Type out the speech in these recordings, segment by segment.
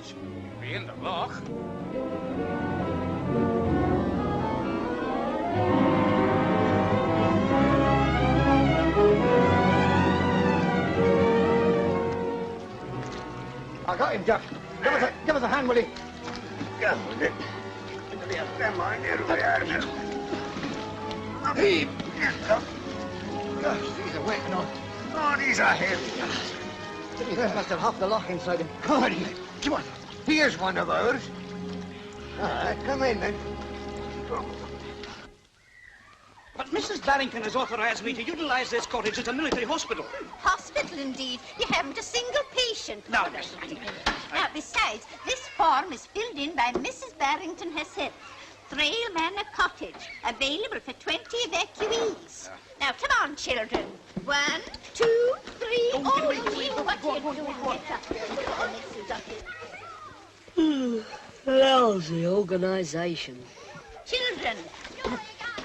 cottage. You'll be in the loch. I got him, Jack. Give us a hand, will you? Go with it. Never mind, it'll be out now. Heave. Gosh, these are wet and all. Oh, these are heavy. He must have half the lock inside him. Come on, come on. Here's one of ours. All right, come in then. But Mrs. Barington has authorized me to utilize this cottage as a military hospital. Hospital, indeed. You haven't a single patient. Now, Now, besides, this form is filled in by Mrs. Barington herself. Thrale Manor Cottage, available for 20 evacuees. Now, come on, children. 1, 2, 3. Oh, what are you doing? Lousy organisation. Children,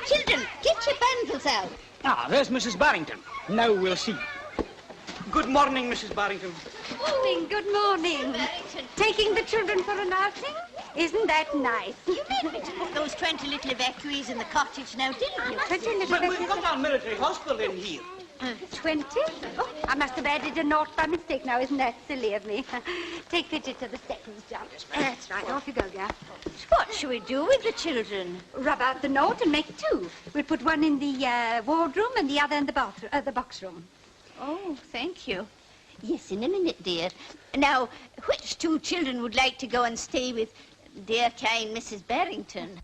children, get your bundles out. Ah, there's Mrs. Barington. Now we'll see. Good morning, Mrs. Barington. Morning, good morning. Taking the children for an outing? Isn't that nice? You made me to put those 20 little evacuees in the cottage now, didn't you? 20 little But we've got our military hospital in here. 20? Oh, I must have added a naught by mistake now. Isn't that silly of me? Take Bridget to the steppings, John. That's right. Off you go, girl. What shall we do with the children? Rub out the naught and make it 2. We'll put one in the wardroom and the other in the box room. Oh, thank you. Yes, in a minute, dear. Now, which 2 children would like to go and stay with dear, kind Mrs. Barington?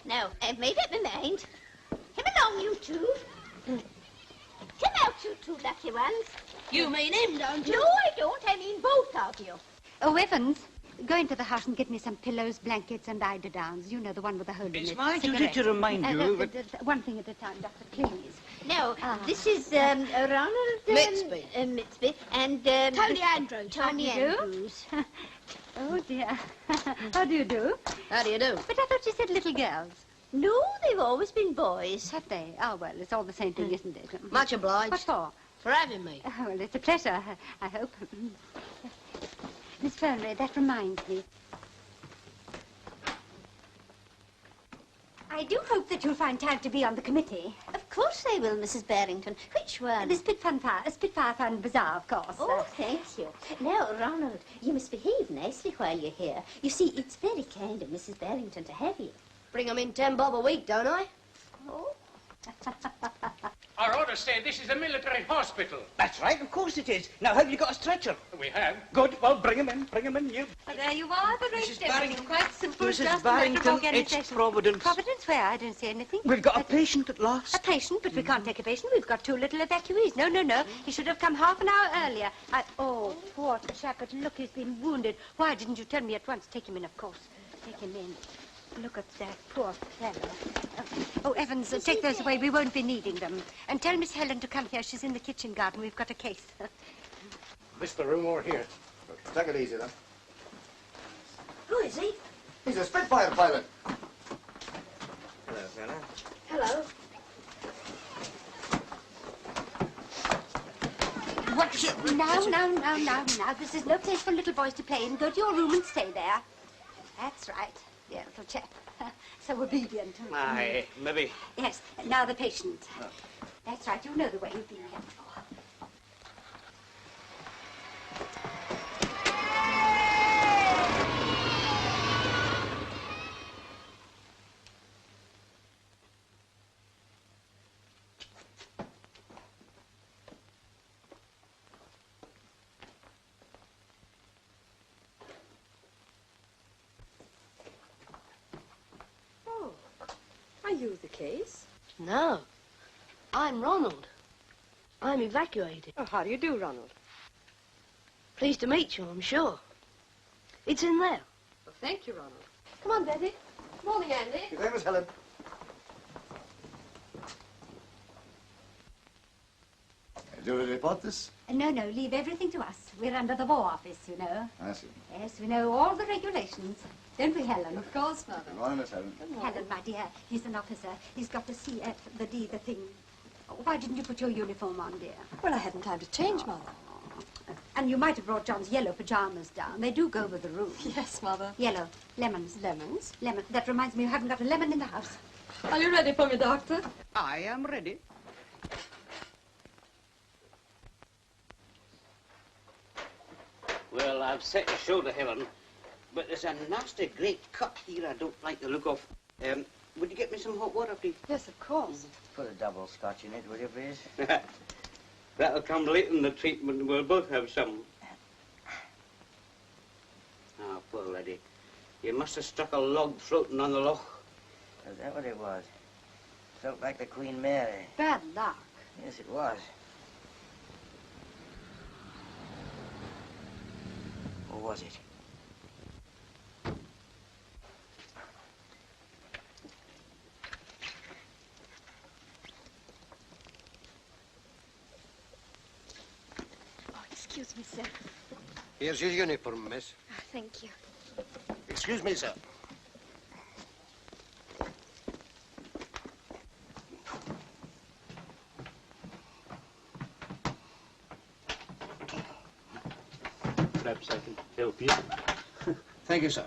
Now, I've made up my mind. Come along, you 2. Come out, you 2 lucky ones. You mean him, don't you? No, I don't. I mean both of you. Oh, Evans, go into the house and get me some pillows, blankets, and eiderdowns. You know, the one with the hole in it. It's my duty Cigarette. to remind you that... One thing at a time, Doctor, please. Now, this is Ronald... Mitsby. Mitsby, and... Tony Andrews. Tony How do you do? Andrews. Oh, dear. How do you do? How do you do? But I thought you said little girls. No, they've always been boys. Have they? Oh, well, it's all the same thing, isn't it? Much obliged. What for? For having me. Oh, well, it's a pleasure, I hope. Miss Fernley, that reminds me. I do hope that you'll find time to be on the committee. Of course I will, Mrs. Barrington. Which one? The Spitfire Fund Bazaar, of course. Oh, thank you. Now, Ronald, you must behave nicely while you're here. You see, it's very kind of Mrs. Barrington to have you. Bring 'em in 10 bob a week, don't I? Oh. Our orders say this is a military hospital. That's right, of course it is. Now, have you got a stretcher? We have. Good, well, bring him in, you. Well, there you are, the Mrs. everything. Barrington. Quite simple, Mrs. just a matter of Barrington, organisation. it's Providence. Providence where? I didn't see anything. We've got a patient at last. A patient, but we can't take a patient. We've got 2 little evacuees. No. He should have come half an hour earlier. Oh, poor chap, but look, he's been wounded. Why didn't you tell me at once? Take him in, of course. Take him in. Look at that poor fellow. Oh, Evans, take those away. We won't be needing them. And tell Miss Helen to come here. She's in the kitchen garden. We've got a case. This the room over here. Take it easy, then. Who is he? He's a Spitfire pilot. Hello, fella. Hello. What? Now. This is no place for little boys to play in. Go to your room and stay there. That's right. Dear little chap. So obedient. Aye, maybe. Yes. Now the patient. That's right. You know the way you've been here before. Are you the case? No. I'm Ronald. I'm evacuated. Oh, how do you do, Ronald? Pleased to meet you, I'm sure. It's in there. Well, thank you, Ronald. Come on, Betty. Morning, Andy. Your name is Helen. Do we report this? No, leave everything to us. We're under the War Office, you know. I see. Yes, we know all the regulations. Don't we, Helen? Of course, Mother. Good morning, Miss Helen. Helen, my dear, he's an officer. He's got to see the thing. Oh, why didn't you put your uniform on, dear? Well, I hadn't time to change, Mother. And you might have brought John's yellow pyjamas down. They do go with the room. Yes, Mother. Yellow. Lemons. Lemons? Lemon. That reminds me, you haven't got a lemon in the house. Are you ready for me, Doctor? I am ready. Well, I've set a show to Helen, but there's a nasty great cut here I don't like the look of. Would you get me some hot water, please? Yes, of course. Put a double scotch in it, will you, please? That'll come late in the treatment. We'll both have some. Ah, poor lady. You must have struck a log floating on the loch. Is that what it was? Felt like the Queen Mary. Bad luck. Yes, it was. Or was it? Oh, excuse me, sir. Here's your uniform, miss. Oh, thank you. Excuse me, sir. Perhaps I can help you. Thank you, sir.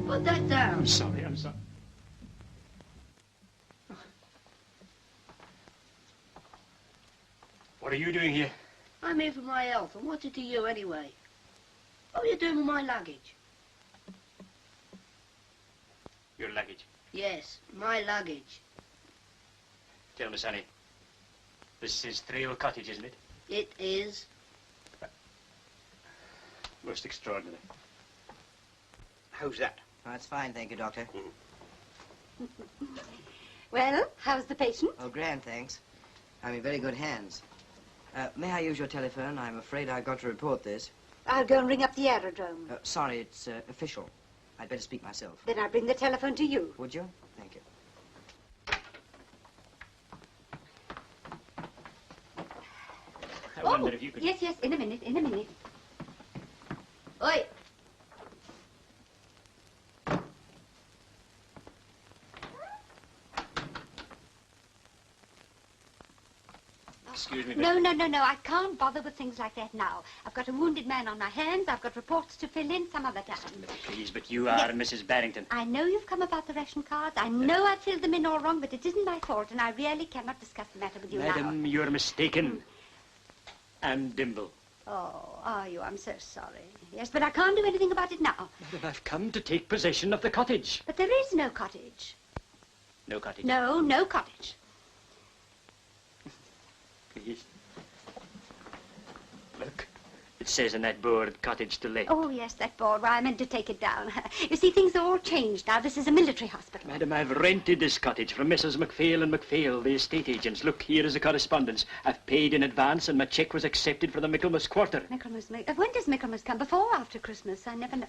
Put that down. I'm sorry, I'm sorry. What are you doing here? I'm here for my health, and what's it to you anyway? What are you doing with my luggage? Your luggage. Yes, my luggage. Tell me, Sonny. This is Trail Cottage, isn't it? It is. Most extraordinary. How's that? Oh, it's fine, thank you, Doctor. Well, how's the patient? Oh, grand, thanks. I'm in very good hands. May I use your telephone? I'm afraid I've got to report this. I'll go and ring up the aerodrome. Sorry, it's official. I'd better speak myself. Then I'll bring the telephone to you. Would you? Thank you. I wonder if you could... Yes, in a minute, in a minute. Oi! Excuse me, No, I can't bother with things like that now. I've got a wounded man on my hands. I've got reports to fill in some other time. Please, but you are Mrs. Barington. I know you've come about the ration cards. I know I filled them in all wrong, but it isn't my fault, and I really cannot discuss the matter with you Madam, now. you're mistaken. I'm Dimble. Oh, are you? I'm so sorry. Yes, but I can't do anything about it now. Madam, I've come to take possession of the cottage. But there is no cottage. No cottage. No cottage. Please. Look, it says in that board, cottage to let. Oh, yes, that board. Why, I meant to take it down. You see, things are all changed now. This is a military hospital. Madam, I've rented this cottage from Mrs. MacPhail and MacPhail, the estate agents. Look, here is the correspondence. I've paid in advance and my cheque was accepted for the Michaelmas quarter. When does Michaelmas come? Before or after Christmas? I never know.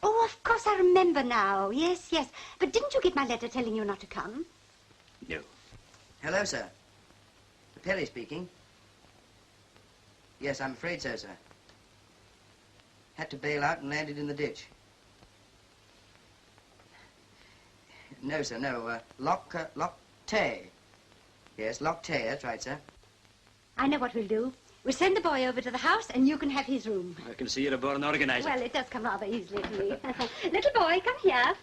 Oh, of course, I remember now. Yes. But didn't you get my letter telling you not to come? No. Hello, sir. Perry speaking. Yes, I'm afraid so, sir. Had to bail out and landed in the ditch. No, sir, no. Lock-Tay. Yes, Lock-Tay, that's right, sir. I know what we'll do. We'll send the boy over to the house and you can have his room. I can see you're a born organizer. Well, it does come rather easily to me. Little boy, come here.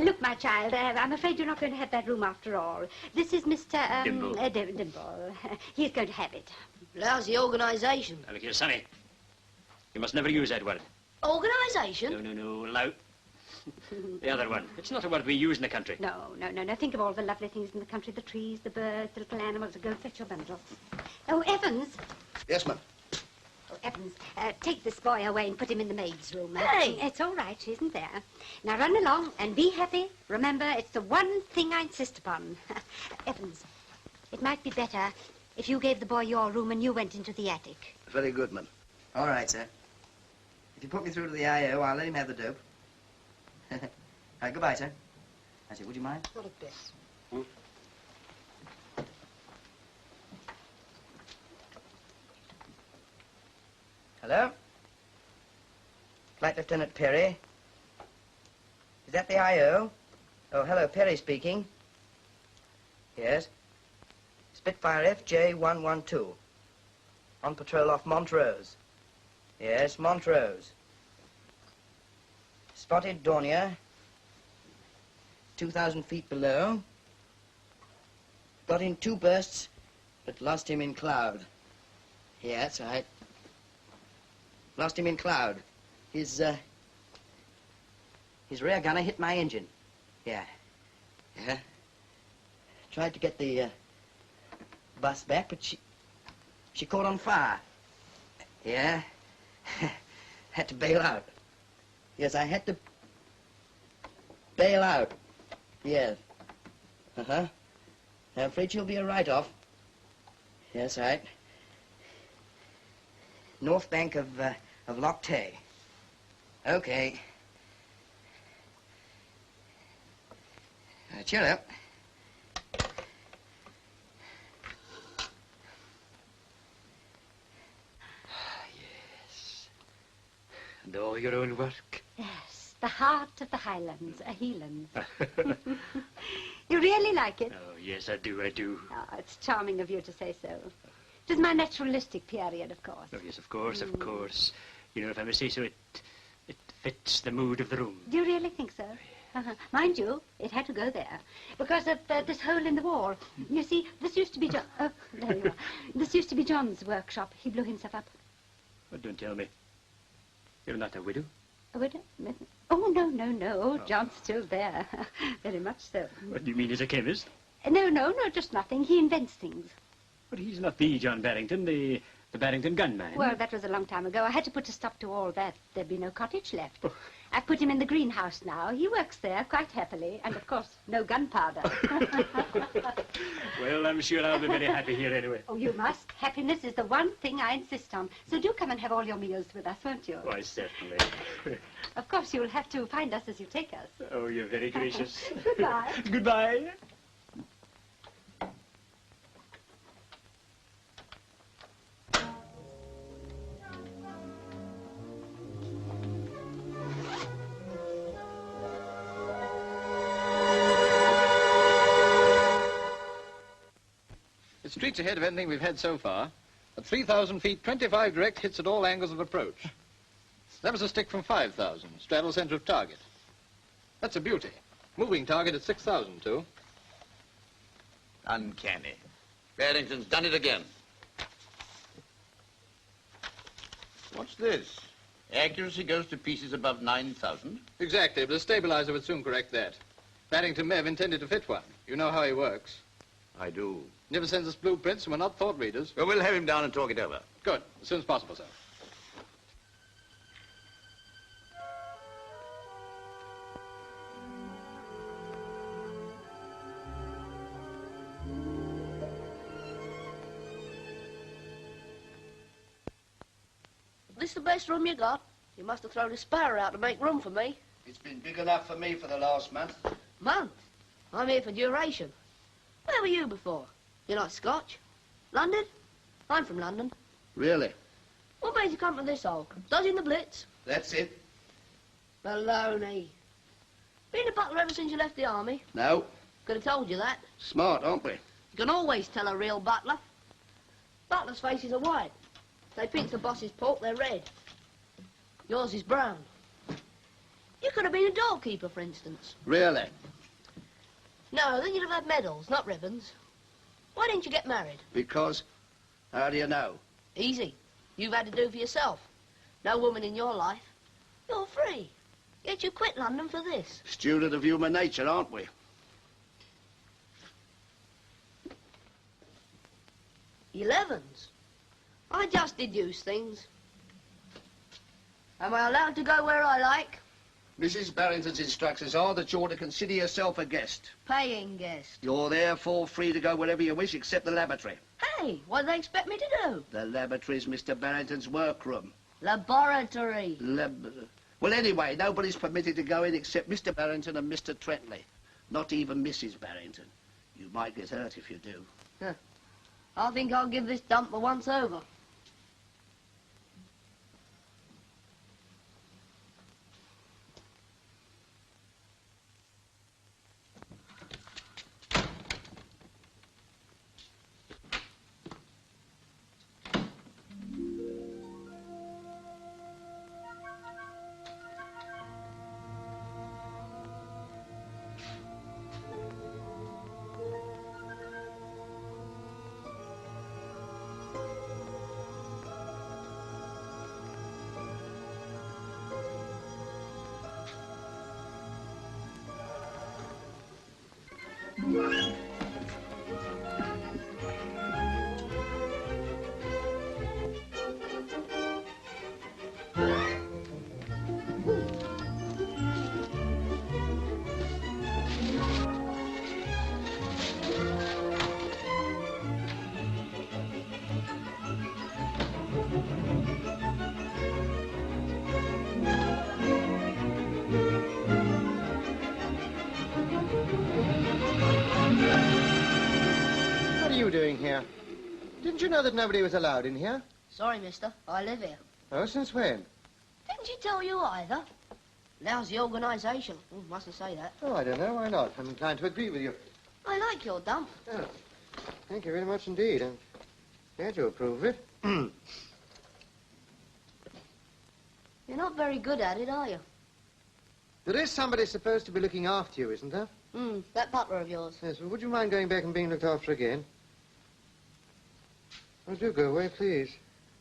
Look, my child, I'm afraid you're not going to have that room after all. This is Mr. Dimble. Dimble. He's going to have it. Lousy organisation. Now, look here, Sonny. You must never use that word. Organisation? No, loud. The other one. It's not a word we use in the country. No. Think of all the lovely things in the country. The trees, the birds, the little animals. Go fetch your bundle. Oh, Evans. Yes, ma'am. Evans, take this boy away and put him in the maid's room. Hey! It's all right, she isn't there. Now run along and be happy. Remember, it's the one thing I insist upon. Evans, it might be better if you gave the boy your room and you went into the attic. Very good, ma'am. All right, sir. If you put me through to the I.O., I'll let him have the dope. Goodbye, sir. I say, would you mind? Not a bit. Hello? Flight Lieutenant Perry? Is that the I.O.? Oh, hello, Perry speaking. Yes? Spitfire FJ112. On patrol off Montrose. Yes, Montrose. Spotted Dornier. 2,000 feet below. Got in 2 bursts, but lost him in cloud. Yeah, that's right. Lost him in cloud. His rear gunner hit my engine. Yeah. Yeah. Tried to get the bus back, but she caught on fire. Yeah. Had to bail out. Yes, I had to bail out. Yes. Uh-huh. I'm afraid she'll be a write-off. Yes, right. North bank of Loch Tay. Okay. Cheer up. Yes. And all your own work. Yes, the heart of the highlands, a healands. You really like it? Oh, yes, I do, I do. Oh, it's charming of you to say so. It is my naturalistic period, of course. Oh, yes, of course, of course. You know, if I may say so, it fits the mood of the room. Do you really think so? Mind you, it had to go there because of this hole in the wall. You see, this used to be there you are. This used to be John's workshop. He blew himself up. Oh, don't tell me. You're not a widow? A widow? Oh, no. Oh, John's still there. Very much so. What do you mean, as a chemist? No, just nothing. He invents things. But he's not the John Barington, the Barington gunman. Well, that was a long time ago. I had to put a stop to all that. There'd be no cottage left. I've put him in the greenhouse now. He works there quite happily. And, of course, no gunpowder. Well, I'm sure I'll be very happy here anyway. Oh, you must. Happiness is the one thing I insist on. So do come and have all your meals with us, won't you? Why, certainly. Of course, you'll have to find us as you take us. Oh, you're very gracious. Goodbye. Goodbye. It's streets ahead of anything we've had so far. At 3,000 feet, 25 direct hits at all angles of approach. That was a stick from 5,000, straddle center of target. That's a beauty. Moving target at 6,000, too. Uncanny. Barington's done it again. What's this? Accuracy goes to pieces above 9,000? Exactly, but a stabilizer would soon correct that. Barington may have intended to fit one. You know how he works. I do. Never sends us blueprints, and we're not thought readers. Well, we'll have him down and talk it over. Good. As soon as possible, sir. This the best room you got? You must have thrown a sparrow out to make room for me. It's been big enough for me for the last month. Month? I'm here for duration. Where were you before? You're not Scotch? London? I'm from London. Really? What made you come to this hole? Dodging the Blitz? That's it? Baloney. Been a butler ever since you left the army? No. Could have told you that. Smart, aren't we? You can always tell a real butler. Butlers' faces are white. They pinch the boss's pork, they're red. Yours is brown. You could have been a doorkeeper, for instance. Really? No, then you'd have had medals, not ribbons. Why didn't you get married? Because? How do you know? Easy. You've had to do for yourself. No woman in your life. You're free. Yet you quit London for this. Student of human nature, aren't we? Elevens. I just deduce things. Am I allowed to go where I like? Mrs. Barrington's instructions are that you're to consider yourself a guest. Paying guest. You're therefore free to go wherever you wish except the lavatory. Hey, what do they expect me to do? The lavatory's Mr. Barrington's workroom. Laboratory. Well, anyway, nobody's permitted to go in except Mr. Barrington and Mr. Trentley. Not even Mrs. Barrington. You might get hurt if you do. Huh. I think I'll give this dump a once over. What are you doing here? Didn't you know that nobody was allowed in here? Sorry, mister. I live here. Oh, since when? Didn't she tell you either? Lousy organisation. Mustn't say that. Oh, I don't know. Why not? I'm inclined to agree with you. I like your dump. Oh, thank you very much indeed. I'm glad you approve of it. You're not very good at it, are you? There is somebody supposed to be looking after you, isn't there? That butler of yours. Yes, well, would you mind going back and being looked after again? Oh, do go away, please.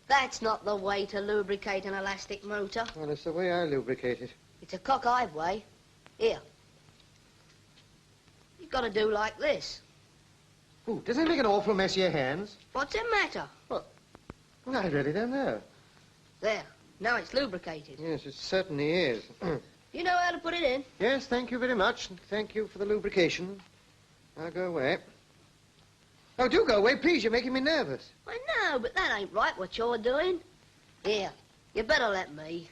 That's not the way to lubricate an elastic motor. Well, it's the way I lubricate it. It's a cockeyed way. Here. You've got to do like this. Oh, does it make an awful mess of your hands? What's the matter? Well, I really don't know. There. Now it's lubricated. Yes, it certainly is. You know how to put it in? Yes, thank you very much. Thank you for the lubrication. I'll go away. Oh, do go away, please. You're making me nervous. I know, but that ain't right what you're doing. Here, you better let me.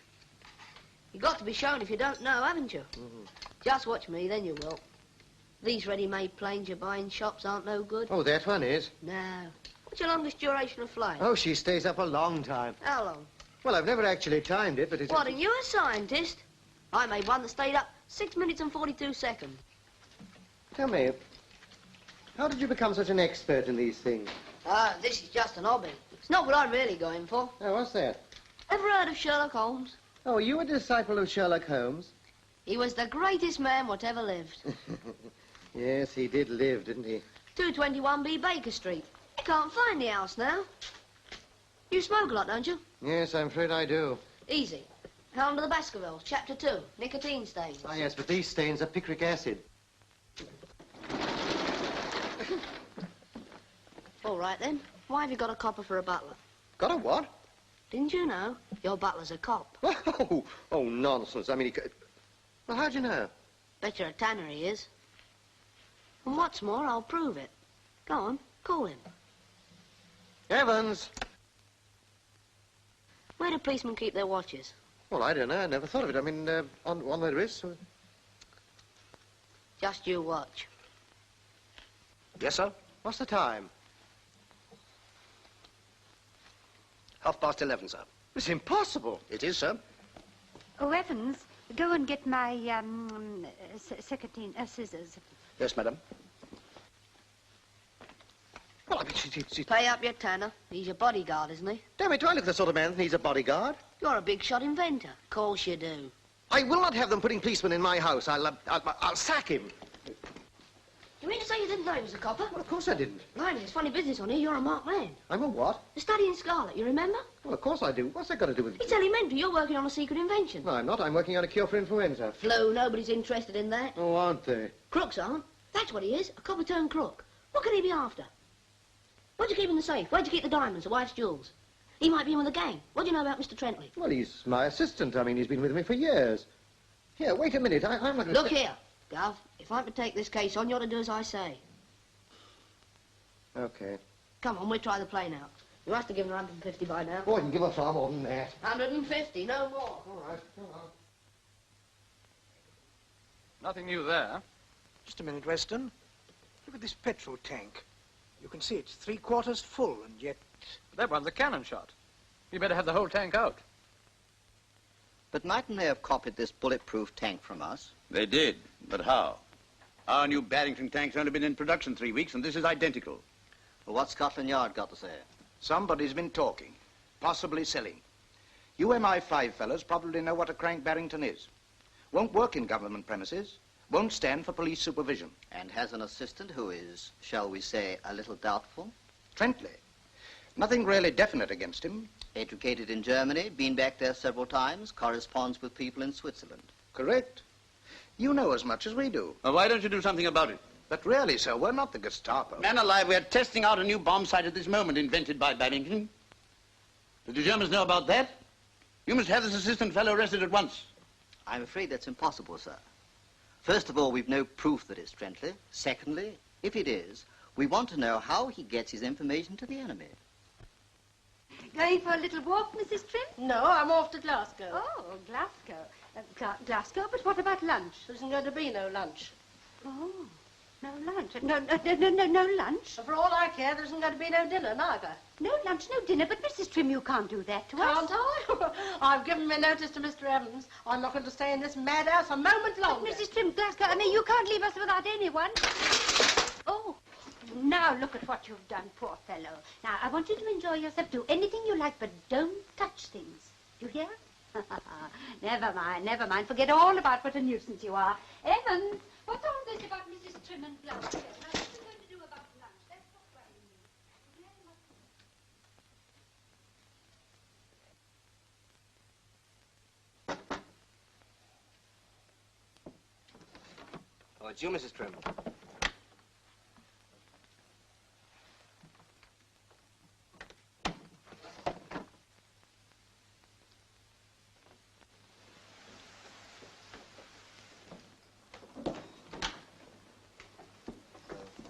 You've got to be shown if you don't know, haven't you? Just watch me, then you will. These ready-made planes you buy in shops aren't no good. Oh, that one is? No. What's your longest duration of flight? Oh, she stays up a long time. How long? Well, I've never actually timed it, but it's... What, are you a scientist? I made one that stayed up 6 minutes and 42 seconds. Tell me, how did you become such an expert in these things? This is just an hobby. It's not what I'm really going for. Oh, what's that? Ever heard of Sherlock Holmes? Oh, are you a disciple of Sherlock Holmes? He was the greatest man what ever lived. Yes, he did live, didn't he? 221B Baker Street. You can't find the house now. You smoke a lot, don't you? Yes, I'm afraid I do. Easy. Hound of the Baskervilles, Chapter 2, nicotine stains. Ah, yes, but these stains are picric acid. All right, then. Why have you got a copper for a butler? Got a what? Didn't you know? Your butler's a cop. Oh, nonsense. I mean, he could... Well, how'd you know? Bet you're a tanner he is. And what's more, I'll prove it. Go on, call him. Evans! Where do policemen keep their watches? Well, I don't know. I never thought of it. I mean, on their wrists. Or... Just you watch. Yes, sir? What's the time? 11:30, sir. It's impossible. It is, sir. Oh, Evans, go and get my scissors. Yes, madam. Well, I mean, she... Pay up your tanner. He's your bodyguard, isn't he? Damn it, do I look the sort of man that needs a bodyguard? You're a big-shot inventor. Of course you do. I will not have them putting policemen in my house. I'll sack him. You mean to say you didn't know he was a copper? Well, of course I didn't. Blimey, it's funny business on here. You're a marked man. I'm a what? The study in Scarlet, you remember? Well, of course I do. What's that got to do with... It's elementary. You're working on a secret invention. No, I'm not. I'm working on a cure for influenza. Flu, nobody's interested in that. Oh, aren't they? Crooks aren't. That's what he is, a copper-turned crook. What can he be after? What'd you keep in the safe? Where'd you keep the diamonds, the wife's jewels? He might be in with the gang. What do you know about Mr. Trentley? Well, he's my assistant. I mean, he's been with me for years. Here, wait a minute. I'm not... Look here, Gov. If I'm to take this case on, you ought to do as I say. Okay. Come on, we'll try the plane out. You must have given 150 by now. Oh, I can give her far more than that. 150, no more. All right, come on. Nothing new there. Just a minute, Weston. Look at this petrol tank. You can see it's 3/4 full, and yet... That one's a cannon shot. You better have the whole tank out. But mightn't they have copied this bulletproof tank from us? They did, but how? Our new Barington tank's only been in production 3 weeks, and this is identical. Well, what's Scotland Yard got to say? Somebody's been talking, possibly selling. You MI5 fellas probably know what a crank Barington is. Won't work in government premises, won't stand for police supervision. And has an assistant who is, shall we say, a little doubtful? Trentley. Nothing really definite against him. Educated in Germany, been back there several times, corresponds with people in Switzerland. Correct. You know as much as we do. Well, why don't you do something about it? But really, sir, we're not the Gestapo. Man alive, we're testing out a new bomb sight at this moment, invented by Barington. Did the Germans know about that? You must have this assistant fellow arrested at once. I'm afraid that's impossible, sir. First of all, we've no proof that it's Trentley. Secondly, if it is, we want to know how he gets his information to the enemy. Going for a little walk, Mrs. Trim? No, I'm off to Glasgow. Oh, Glasgow. Glasgow, but what about lunch? There isn't going to be no lunch. Oh, no lunch. No lunch? And for all I care, there isn't going to be no dinner, neither. No lunch, no dinner, but Mrs. Trim, you can't do that to us. Can't I? I've given my notice to Mr. Evans. I'm not going to stay in this madhouse a moment longer. But Mrs. Trim, Glasgow, I mean, you can't leave us without anyone. Oh, now look at what you've done, poor fellow. Now, I want you to enjoy yourself. Do anything you like, but don't touch things. You hear? Never mind. Forget all about what a nuisance you are. Evans, what's all this about Mrs. Trim and Glasgow? Now, what are you going to do about lunch? That's what's worrying me. Oh, it's you, Mrs. Trim.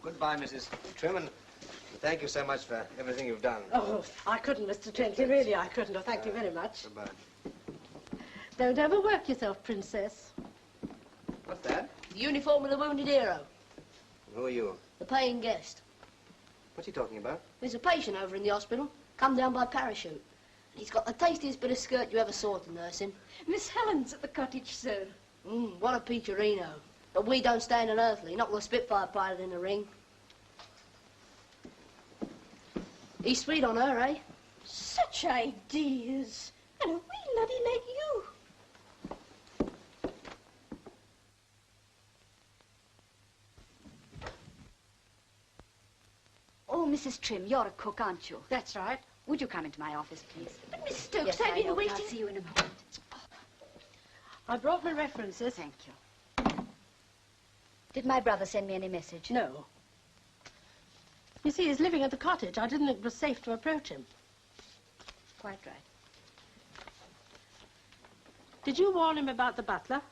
Goodbye, Mrs. Trim, and thank you so much for everything you've done. Oh, I couldn't, Mr. Trentley. Really, I couldn't. Oh, thank you very much. Goodbye. Don't overwork yourself, Princess. What's that? The uniform of the wounded hero. Who are you? The paying guest. What's he talking about? There's a patient over in the hospital. Come down by parachute. And he's got the tastiest bit of skirt you ever saw to nurse him. Miss Helen's at the cottage, sir. What a peacherino. But we don't stand an earthly, not with a Spitfire pilot in the ring. He's sweet on her, eh? Such ideas. And a wee laddie like you. Oh, Mrs. Trim, you're a cook, aren't you? That's right. Would you come into my office, please? But, Miss Stokes, Yes, I've been waiting. I'll see you in a moment. I brought my references. Thank you. Did my brother send me any message? No. You see, he's living at the cottage. I didn't think it was safe to approach him. Quite right. Did you warn him about the butler?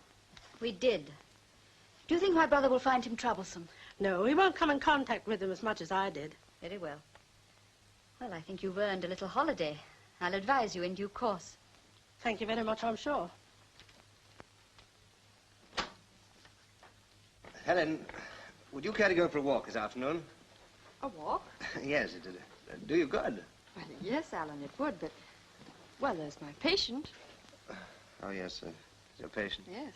We did. Do you think my brother will find him troublesome? No, he won't come in contact with him as much as I did. Very well. Well, I think you've earned a little holiday. I'll advise you in due course. Thank you very much, I'm sure. Helen, would you care to go for a walk this afternoon? A walk? Yes, it'd do you good. Well, yes, Alan, it would, but... Well, there's my patient. Oh, yes, your patient. Yes.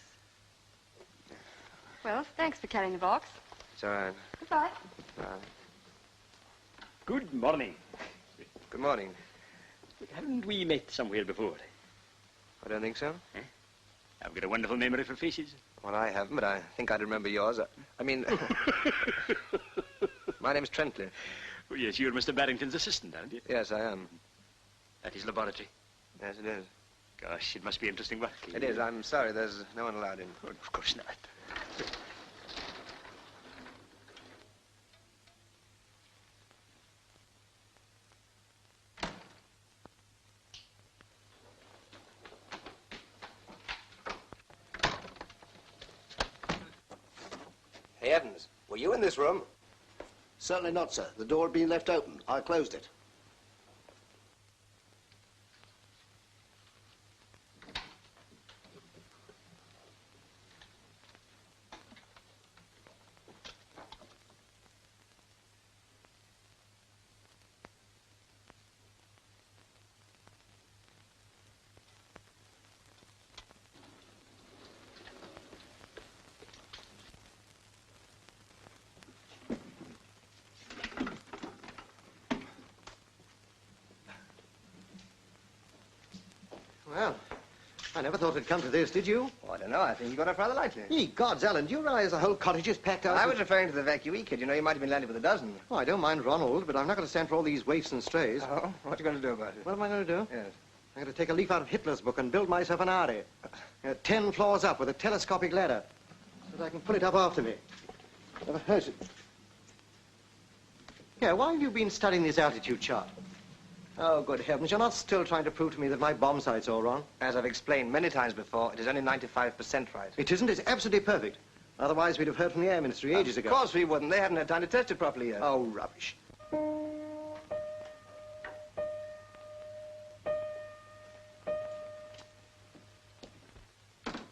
Well, thanks for carrying the box. It's all right. Goodbye. Good morning. Good morning. Haven't we met somewhere before? I don't think so. Eh? I've got a wonderful memory for faces. Well, I haven't, but I think I'd remember yours. I mean... My name's Trentley. Oh, yes, you're Mr. Barrington's assistant, aren't you? Yes, I am. At his laboratory? Yes, it is. Gosh, it must be interesting work. It is. I'm sorry, there's no one allowed in. Oh, of course not. Hey, Evans, were you in this room? Certainly not, sir. The door had been left open. I closed it. Well, I never thought it'd come to this, did you? Oh, I don't know. I think you got off rather lightly. Ye gods, Alan, do you realize the whole cottage is packed out? I was referring to the evacuee kid. You know, you might have been landed with a dozen. Oh, I don't mind Ronald, but I'm not going to stand for all these waifs and strays. Oh? What are you going to do about it? What am I going to do? Yes. I'm going to take a leaf out of Hitler's book and build myself an Ari. 10 floors up with a telescopic ladder, so that I can pull it up after me. Never heard it. Yeah, why have you been studying this altitude chart? Oh, good heavens, you're not still trying to prove to me that my bomb sight's all wrong? As I've explained many times before, it is only 95% right. It isn't. It's absolutely perfect. Otherwise, we'd have heard from the Air Ministry ages ago. Of course we wouldn't. They hadn't had time to test it properly yet. Oh, rubbish.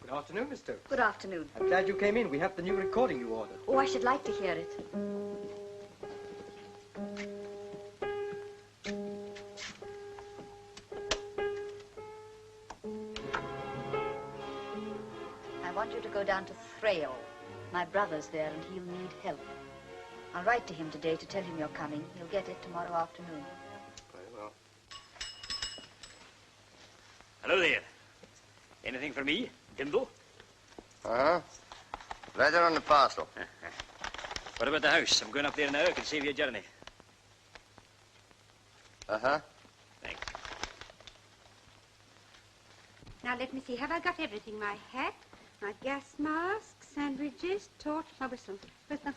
Good afternoon, mister. Good afternoon. I'm glad you came in. We have the new recording you ordered. Oh, I should like to hear it. I want you to go down to Thrale. My brother's there and he'll need help. I'll write to him today to tell him you're coming. He'll get it tomorrow afternoon. Very well. Hello there. Anything for me, Dimble? Uh-huh. Right there on the parcel. What about the house? I'm going up there now. I can save you a journey. Uh-huh. Thanks. Now, let me see. Have I got everything? My hat, my gas mask, sandwiches, torch, my whistle. Where's my...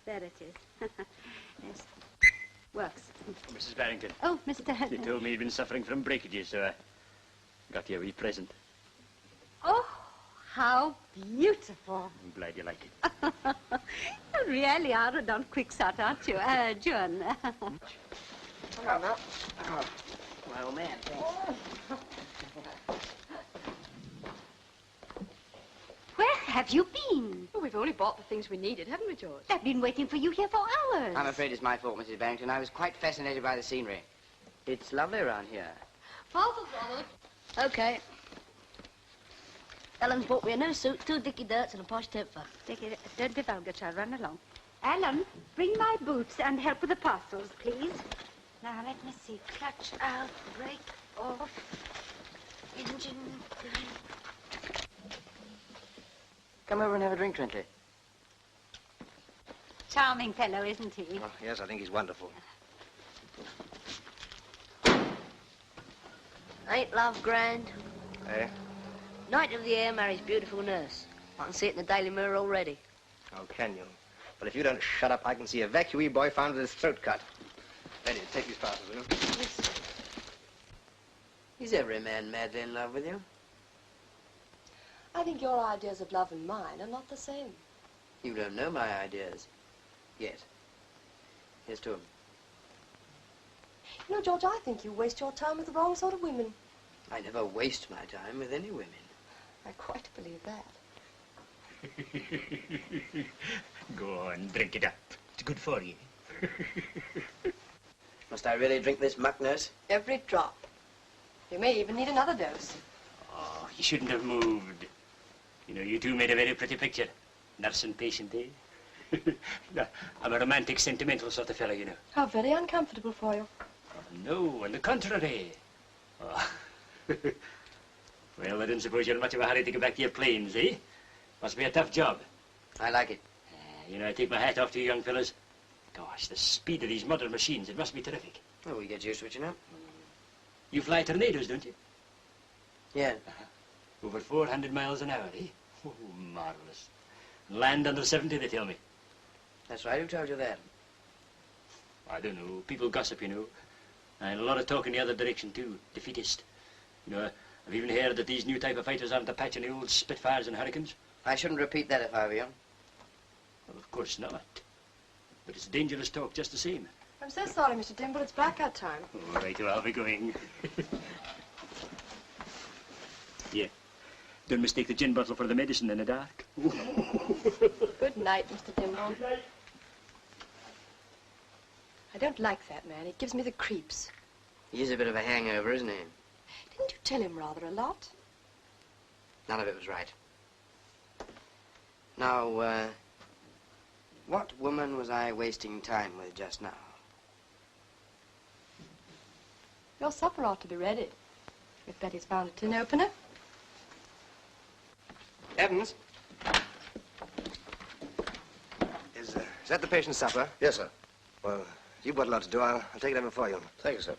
there it is. Yes. Works. Mrs. Barington. Oh, Mr. You told me you'd been suffering from breakages, so I got you a wee present. Oh, how beautiful. I'm glad you like it. You really are a darn quixote, aren't you? Jeanne. Come on now. Oh, my old man, thanks. Where have you been? Well, we've only bought the things we needed, haven't we, George? I've been waiting for you here for hours. I'm afraid it's my fault, Mrs. Barington. I was quite fascinated by the scenery. It's lovely around here. Parcels, Ronald. Okay. Ellen's bought me a new suit, 2 dicky dirts and a posh temper. Dicky, don't be vulgar, child. Run along. Alan, bring my boots and help with the parcels, please. Now, let me see. Clutch out, brake off, engine... Come over and have a drink, Trentley. Charming fellow, isn't he? Oh, yes, I think he's wonderful. Ain't love grand? Eh? Knight of the Air marries beautiful nurse. I can see it in the Daily Mirror already. Oh, can you? Well, if you don't shut up, I can see a evacuee boy found with his throat cut. Ready, take these parcels, will you? Yes. Is every man madly in love with you? I think your ideas of love and mine are not the same. You don't know my ideas. Yet. Here's to 'em. You know, George, I think you waste your time with the wrong sort of women. I never waste my time with any women. I quite believe that. Go on, drink it up. It's good for you. Must I really drink this muck, nurse? Every drop. You may even need another dose. Oh, you shouldn't have moved. You know, you two made a very pretty picture. Nurse and patient, eh? I'm a romantic, sentimental sort of fellow, you know. How very uncomfortable for you. No, on the contrary. Oh. Well, I don't suppose you're in much of a hurry to get back to your planes, eh? Must be a tough job. I like it. You know, I take my hat off to you young fellas. Gosh, the speed of these modern machines, it must be terrific. Oh, we get used to it, you know. You fly tornadoes, don't you? Yeah. Over 400 miles an hour, eh? Oh, marvelous. Land under 70, they tell me. That's right. Who told you that? I don't know. People gossip, you know. And a lot of talk in the other direction, too. Defeatist. You know, I've even heard that these new type of fighters aren't a patch on the old Spitfires and Hurricanes. I shouldn't repeat that if I were you. Well, of course not. But it's dangerous talk just the same. I'm so sorry, Mr. Dimble. It's blackout time. All right, well, I'll be going. Yeah. Don't mistake the gin bottle for the medicine in the dark. Good night, Mr. Dimble. I don't like that man. He gives me the creeps. He's a bit of a hangover, isn't he? Didn't you tell him rather a lot? None of it was right. Now, what woman was I wasting time with just now? Your supper ought to be ready. If Betty's found a tin opener. Evans? Is that the patient's supper? Yes, sir. Well, you've got a lot to do. I'll take it over for you. Thank you, sir.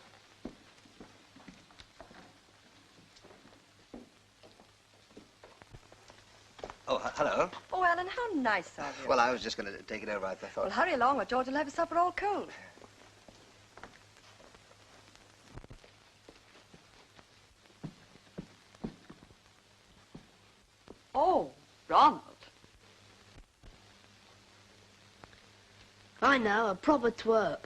Oh, hello. Oh, Alan, how nice of you. Well, I was just going to take it over, I thought. Well, hurry along or George will have his supper all cold. Oh, Ronald. I know, a proper twerp.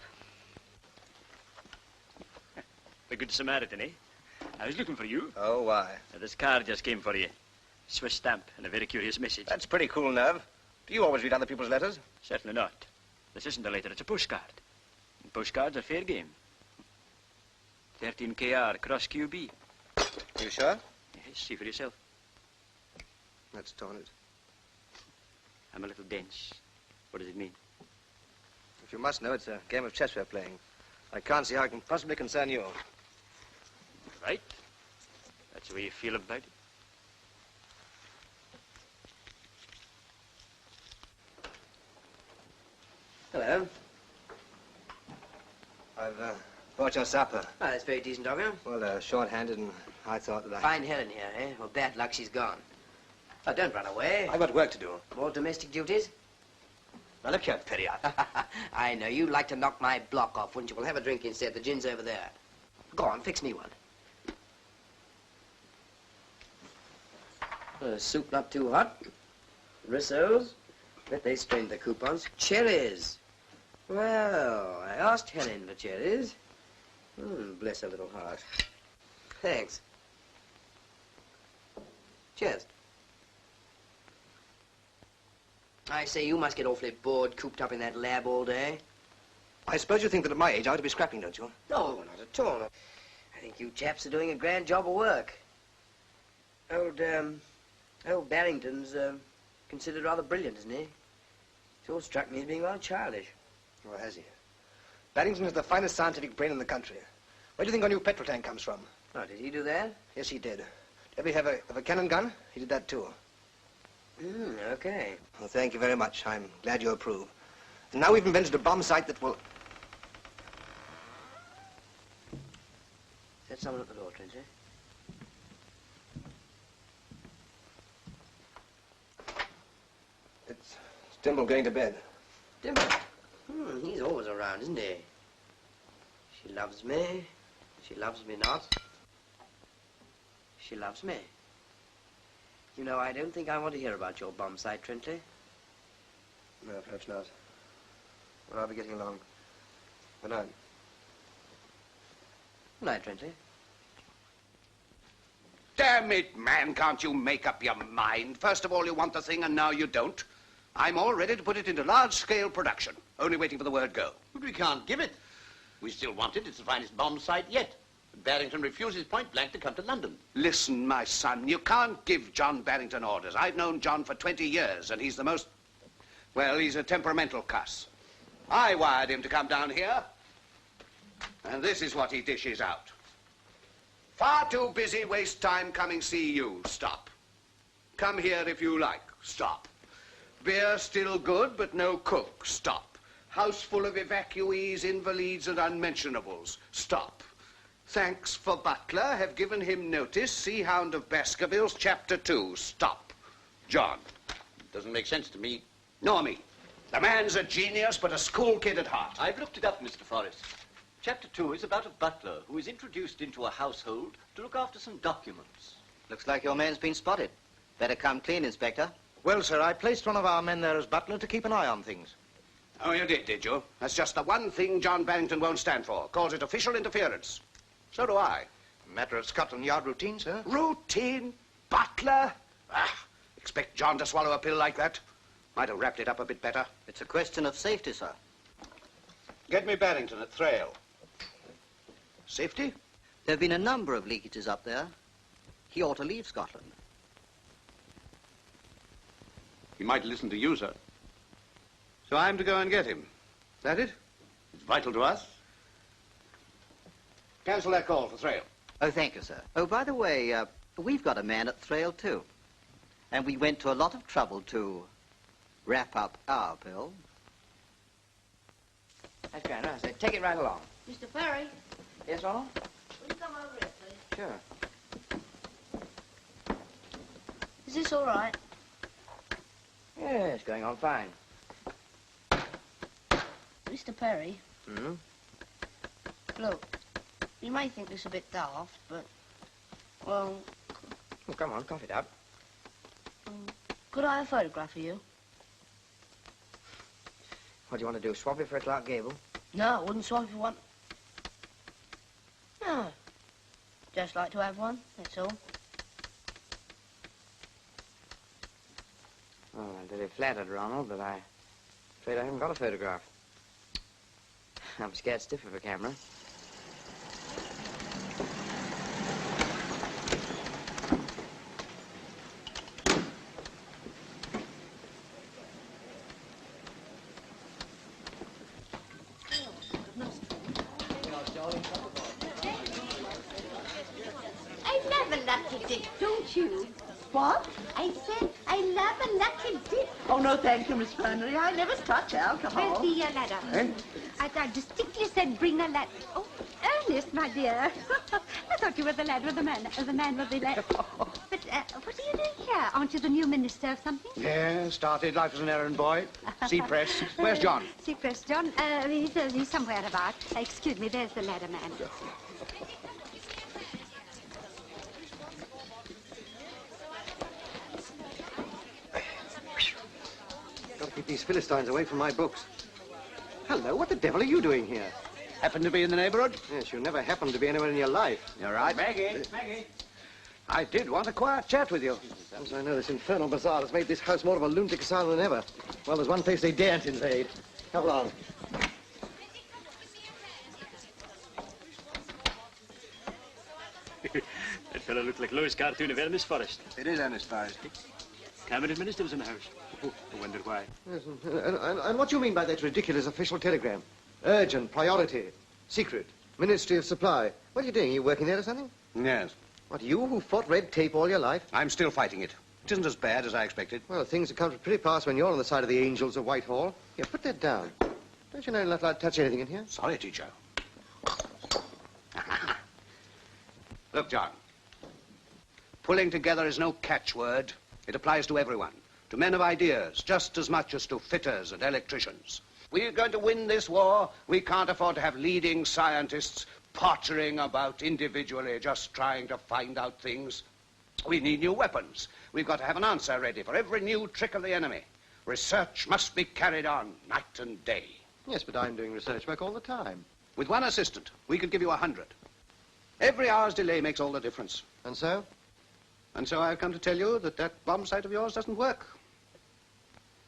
The Good Samaritan, eh? I was looking for you. Oh, why? This card just came for you. Swiss stamp and a very curious message. That's pretty cool, Nerve. Do you always read other people's letters? Certainly not. This isn't a letter, it's a postcard. And postcards are fair game. 13 KR, cross QB. You sure? Yes, see for yourself. Let's torn it. I'm a little dense. What does it mean? If you must know, it's a game of chess we're playing. I can't see how it can possibly concern you. Right. That's the way you feel about it. Hello. I've brought your supper. Oh, that's very decent of you. Well, short-handed, and I thought that I... Find Helen here, eh? Well, bad luck, she's gone. Oh, don't run away. I've got work to do. More domestic duties? Now, look here, Perriot. I know. You'd like to knock my block off, wouldn't you? We'll have a drink instead. The gin's over there. Go on, fix me one. Soup not too hot. Rissoles. Bet they strained the coupons. Cherries. Well, I asked Helen for cherries. Bless her little heart. Thanks. Cheers. I say, you must get awfully bored cooped up in that lab all day. I suppose you think that at my age I ought to be scrapping, don't you? No, not at all. I think you chaps are doing a grand job of work. Old Barington's considered rather brilliant, isn't he? It's all struck me as being rather childish. Oh, has he? Barington is the finest scientific brain in the country. Where do you think our new petrol tank comes from? Oh, did he do that? Yes, he did. Ever have a cannon gun? He did that too. Okay. Well, thank you very much. I'm glad you approve. And now we've invented a bomb sight that will... Is that someone at the door, Trencher? It's Dimble going to bed. Dimble? He's always around, isn't he? She loves me. She loves me not. She loves me. You know, I don't think I want to hear about your bomb sight, Trentley. No, perhaps not. Well, I'll be getting along. Good night. Good night, Trentley. Damn it, man, can't you make up your mind? First of all, you want the thing, and now you don't. I'm all ready to put it into large-scale production. Only waiting for the word go. But we can't give it. We still want it. It's the finest bomb site yet. Barrington refuses point blank to come to London. Listen, my son, you can't give John Barrington orders. I've known John for 20 years, and he's the most... Well, he's a temperamental cuss. I wired him to come down here, and this is what he dishes out. Far too busy, waste time coming see you. Stop. Come here if you like. Stop. Beer still good, but no cook. Stop. House full of evacuees, invalids, and unmentionables. Stop. Thanks for butler. Have given him notice. Sea Hound of Baskervilles, Chapter 2. Stop. John. Doesn't make sense to me. Nor me. The man's a genius, but a school kid at heart. I've looked it up, Mr. Forrest. Chapter 2 is about a butler who is introduced into a household to look after some documents. Looks like your man's been spotted. Better come clean, Inspector. Well, sir, I placed one of our men there as butler to keep an eye on things. Oh, you did you? That's just the one thing John Barington won't stand for. Calls it official interference. So do I. Matter of Scotland Yard routine, sir. Routine? Butler? Ah, expect John to swallow a pill like that? Might have wrapped it up a bit better. It's a question of safety, sir. Get me Barington at Thrale. Safety? There have been a number of leakages up there. He ought to leave Scotland. He might listen to you, sir. So I'm to go and get him. Is that it? It's vital to us. Cancel that call for Thrale. Oh, thank you, sir. Oh, by the way, we've got a man at Thrale, too. And we went to a lot of trouble to wrap up our bill. That's grand. I said, take it right along. Mr. Ferry, Yes, Ronald? will you come over here, please? Sure. Is this all right? Yeah, it's going on fine. Mr. Perry, Hmm? look, you may think this a bit daft, but, well, Oh, come on, cough it up. could I have a photograph of you? What do you want to do, swap it for a Clark Gable? No, I wouldn't swap for one. No. Just like to have one, that's all. Oh, I'm very flattered, Ronald, but I'm afraid I haven't got a photograph. I'm scared stiff of a camera. I love a lucky dip, don't you? What? I said I love a lucky dip. Oh, no, thank you, Miss Flannery. I never touch alcohol. Where's the ladder? Eh? I distinctly said bring a ladder. Oh, Ernest, my dear. I thought you were the lad with the man with the ladder. But what are you doing here? Aren't you the new minister of something? Yeah, started life as an errand boy. Sea-press. Where's John? Sea-press, John. He's somewhere about. Excuse me, there's the ladder man. Got to keep these Philistines away from my books. Hello, what the devil are you doing here? Happen to be in the neighborhood? Yes, you never happen to be anywhere in your life. You're right. Maggie. I did want a quiet chat with you. As I know, this infernal bazaar has made this house more of a lunatic asylum than ever. Well, there's one place they daren't invade. Come along. That fellow looked like Lois' cartoon of Ernest Forrest. It is Ernest Forrest. Cabinet minister was in the house. I wonder why. Yes, and what do you mean by that ridiculous official telegram? Urgent, priority, secret, Ministry of Supply. What are you doing? Are you working there or something? Yes. What, you who fought red tape all your life? I'm still fighting it. It isn't as bad as I expected. Well, things have come to pretty pass when you're on the side of the angels of Whitehall. Here, put that down. Don't you know you're not allowed to touch anything in here? Sorry, teacher. Look, John. Pulling together is no catchword. It applies to everyone. To men of ideas, just as much as to fitters and electricians. We're going to win this war. We can't afford to have leading scientists pottering about individually, just trying to find out things. We need new weapons. We've got to have an answer ready for every new trick of the enemy. Research must be carried on night and day. Yes, but I'm doing research work all the time. With one assistant, we could give you 100. Every hour's delay makes all the difference. And so? And so I've come to tell you that that bomb sight of yours doesn't work.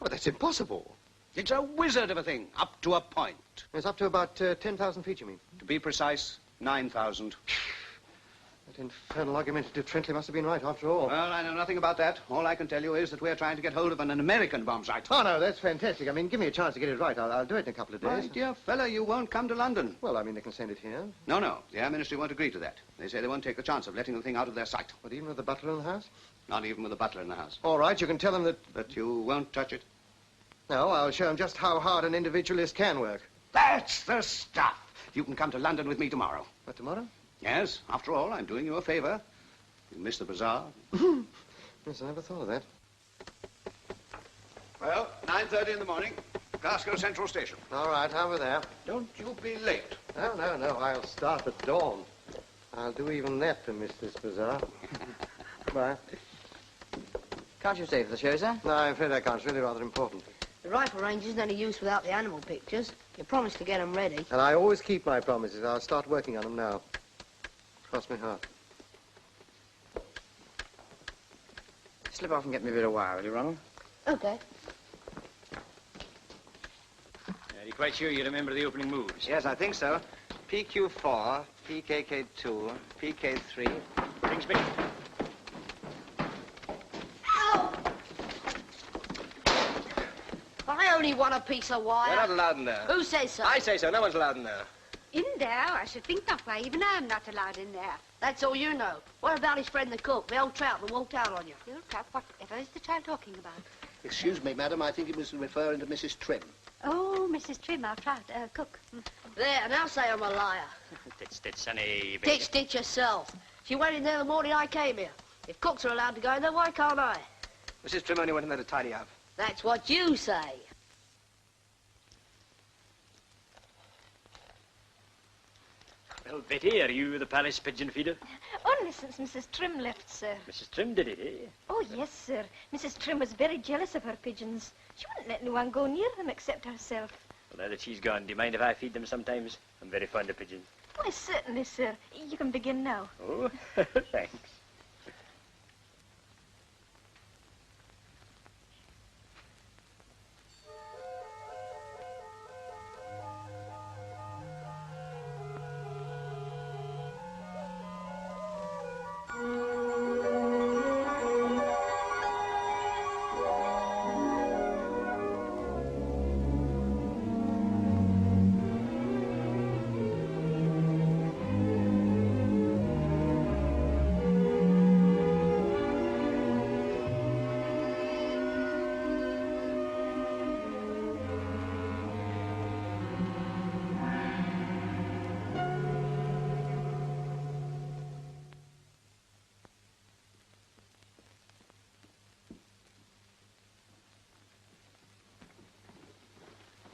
Oh, that's impossible. It's a wizard of a thing, up to a point. It's up to about 10,000 feet, you mean? To be precise, 9,000. That infernal argumentative Trentley must have been right after all. Well, I know nothing about that. All I can tell you is that we're trying to get hold of an American bomb sight. Oh, no, that's fantastic. I mean, give me a chance to get it right. I'll do it in a couple of days. My dear fellow, you won't come to London. Well, I mean, they can send it here. No, no. The Air Ministry won't agree to that. They say they won't take the chance of letting the thing out of their sight. But even with the butler in the house? Not even with the butler in the house. All right, you can tell them that... But you won't touch it? No, I'll show them just how hard an individualist can work. That's the stuff. You can come to London with me tomorrow. What, tomorrow? Yes. After all, I'm doing you a favor. You missed the bazaar. Yes, I never thought of that. Well, 9:30 in the morning, Glasgow Central Station. All right, over there. Don't you be late. No, no, no, I'll start at dawn. I'll do even that to miss this bazaar. Bye. Can't you stay for the show, sir? No, I'm afraid I can't. It's really rather important. The rifle range isn't any use without the animal pictures. You promised to get them ready. And I always keep my promises. I'll start working on them now. Cross my heart. Slip off and get me a bit of wire, will you, Ronald? Okay. Are you quite sure you remember the opening moves? Yes, I think so. PQ4, PKK2, PK3. Brings me. I only want a piece of wire. You're not allowed in there. Who says so? I say so. No one's allowed in there. In there? I should think not. Why, even I'm not allowed in there. That's all you know. What about his friend the cook, the old trout that walked out on you? The old trout? Whatever is the child talking about? Excuse me, madam. I think it was referring to Mrs. Trim. Oh, Mrs. Trim, our trout, cook. There, now say I'm a liar. Tits, sonny. Ditch yourself. She went in there the morning I came here. If cooks are allowed to go in there, why can't I? Mrs. Trim only went in there to tidy up. That's what you say. Well, Betty, are you the palace pigeon feeder? Only since Mrs. Trim left, sir. Mrs. Trim did it, eh? Oh, yes, sir. Mrs. Trim was very jealous of her pigeons. She wouldn't let anyone go near them except herself. Well, now that she's gone, do you mind if I feed them sometimes? I'm very fond of pigeons. Why, certainly, sir. You can begin now. Oh, thanks.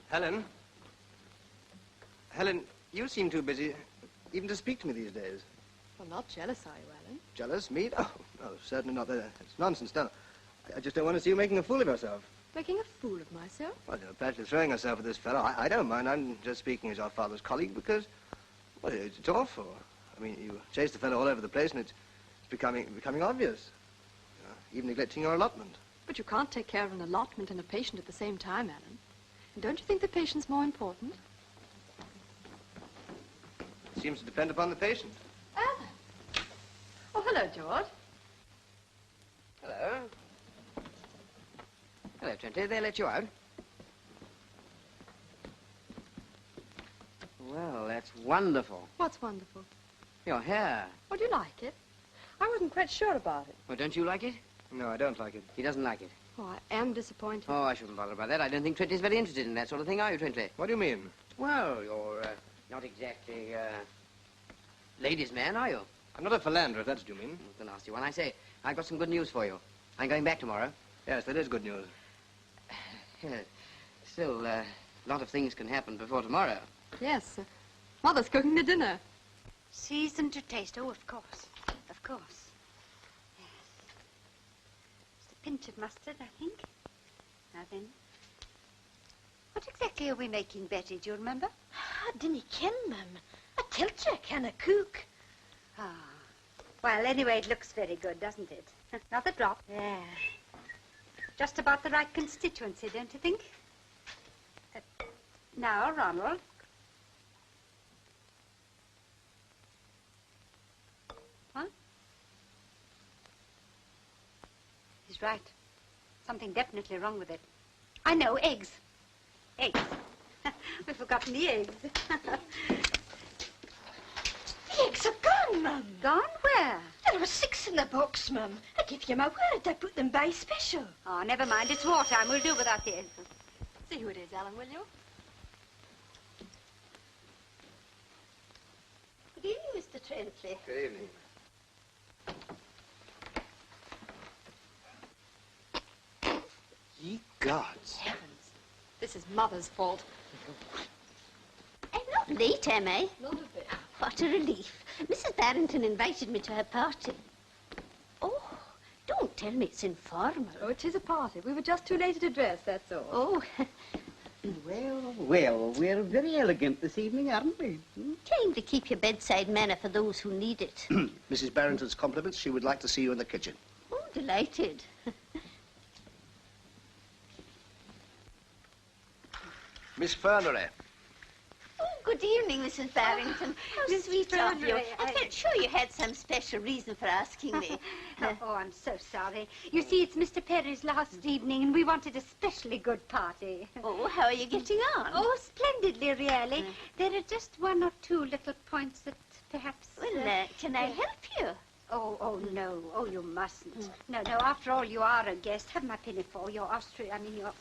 Helen? Helen, you seem too busy even to speak to me these days. Well, not jealous, are you, Alan? Jealous? Me? Oh, no, certainly not. It's nonsense, no. I just don't want to see you making a fool of yourself. Making a fool of myself? Well, you're practically throwing yourself at this fellow. I don't mind. I'm just speaking as your father's colleague because, well, it's awful. I mean, you chase the fellow all over the place and it's becoming obvious. Even neglecting your allotment. But you can't take care of an allotment and a patient at the same time, Alan. And don't you think the patient's more important? It seems to depend upon the patient. Alan! Oh, hello, George. Hello. Hello, Trent. Did they let you out? Well, that's wonderful. What's wonderful? Your hair. Oh, do you like it? I wasn't quite sure about it. Well, don't you like it? No, I don't like it. He doesn't like it. Oh, I am disappointed. Oh, I shouldn't bother about that. I don't think Trentley's very interested in that sort of thing, are you, Trentley? What do you mean? Well, you're not exactly ladies' man, are you? I'm not a philanderer, if that's what you mean. The nasty one. I say, I've got some good news for you. I'm going back tomorrow. Yes, that is good news. Still, a lot of things can happen before tomorrow. Yes. Mother's cooking the dinner. Seasoned to taste. Oh, of course. Of course. Yes. Just a pinch of mustard, I think. Now then. What exactly are we making, Betty? Do you remember? I didn't ken, ma'am. I tell't you I canna cook. Ah. Well, anyway, it looks very good, doesn't it? Another drop. Yeah. Just about the right constituency, don't you think? Now, Ronald. What? He's right. Something definitely wrong with it. I know, eggs. Eggs. We've forgotten the eggs. The eggs are gone, ma'am. Gone? Where? There were 6 in the box, ma'am. I give you my word, I put them by special. Oh, never mind. It's wartime. We'll do without the eggs. See who it is, Alan, will you? Good evening, Mr. Trentley. Good evening. Ye gods. Heavens. This is Mother's fault. I'm not late, am I? Not a bit. What a relief. Mrs. Barington invited me to her party. Oh, don't tell me it's informal. Oh, it is a party. We were just too late at dress, that's all. Oh. Well, well, we're very elegant this evening, aren't we? Time to keep your bedside manner for those who need it. Mrs. Barrington's compliments. She would like to see you in the kitchen. Oh, delighted. Miss Fernery. Oh, good evening, Mrs. Barrington. How sweet of you. I felt sure you had some special reason for asking me. Oh, I'm so sorry. You see, it's Mr. Perry's last evening, and we wanted a specially good party. Oh, how are you getting on? Oh, splendidly, really. There are just one or two little points that perhaps... Well, can I help you? Oh, no. Oh, you mustn't. No, after all, you are a guest. Have my pinafore. You're Austrian. I mean, you're...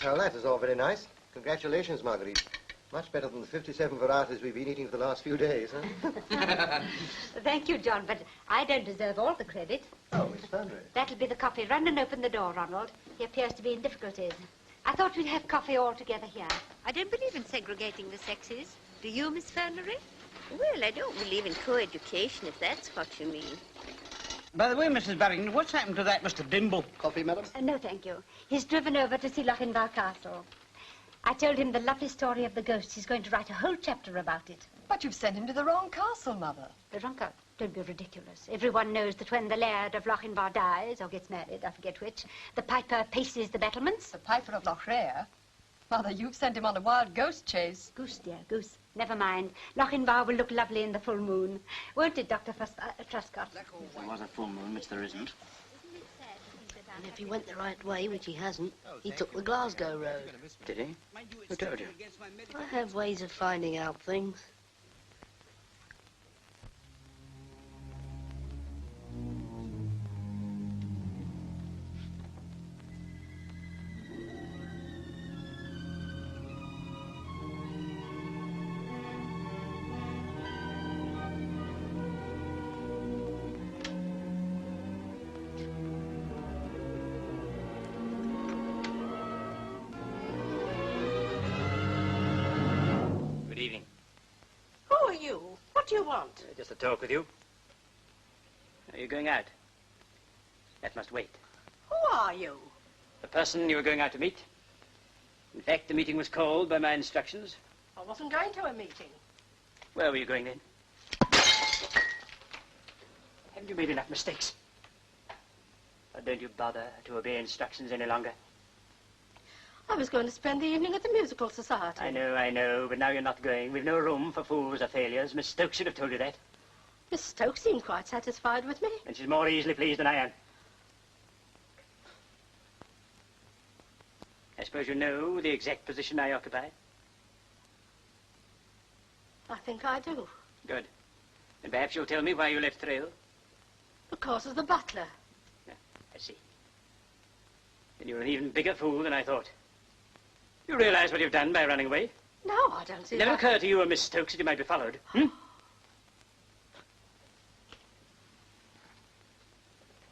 Well, that is all very nice. Congratulations, Marguerite. Much better than the 57 varieties we've been eating for the last few days, huh? Thank you, John, but I don't deserve all the credit. Oh, Miss Thundry. That'll be the coffee. Run and open the door, Ronald. He appears to be in difficulties. I thought we'd have coffee all together here. I don't believe in segregating the sexes. Do you, Miss Fernery? Well, I don't believe in co-education, if that's what you mean. By the way, Mrs. Barington, what's happened to that Mr. Dimble? Coffee, madam? No, thank you. He's driven over to see Lochinvar Castle. I told him the lovely story of the ghost. He's going to write a whole chapter about it. But you've sent him to the wrong castle, Mother. The wrong castle? Don't be ridiculous. Everyone knows that when the Laird of Lochinvar dies, or gets married, I forget which, the piper paces the battlements. The piper of Lochrea? Mother, you've sent him on a wild goose chase. Goose, dear, goose. Never mind. Lochinvar will look lovely in the full moon. Won't it, Dr. Truscott? There was a full moon, which there isn't. And if he went the right way, which he hasn't, he took the Glasgow road. Did he? Who told you? I have ways of finding out things. What do you want? Just to talk with you. Are you going out? That must wait. Who are you? The person you were going out to meet. In fact, the meeting was called by my instructions. I wasn't going to a meeting. Where were you going then? Haven't you made enough mistakes? Or don't you bother to obey instructions any longer? I was going to spend the evening at the musical society. I know, but now you're not going. We've no room for fools or failures. Miss Stokes should have told you that. Miss Stokes seemed quite satisfied with me. And she's more easily pleased than I am. I suppose you know the exact position I occupy? I think I do. Good. And perhaps you'll tell me why you left Trail? Because of the butler. Yeah, I see. Then you're an even bigger fool than I thought. You realize what you've done by running away? No, I don't see Never that. occurred to you or Miss Stokes that you might be followed, hmm?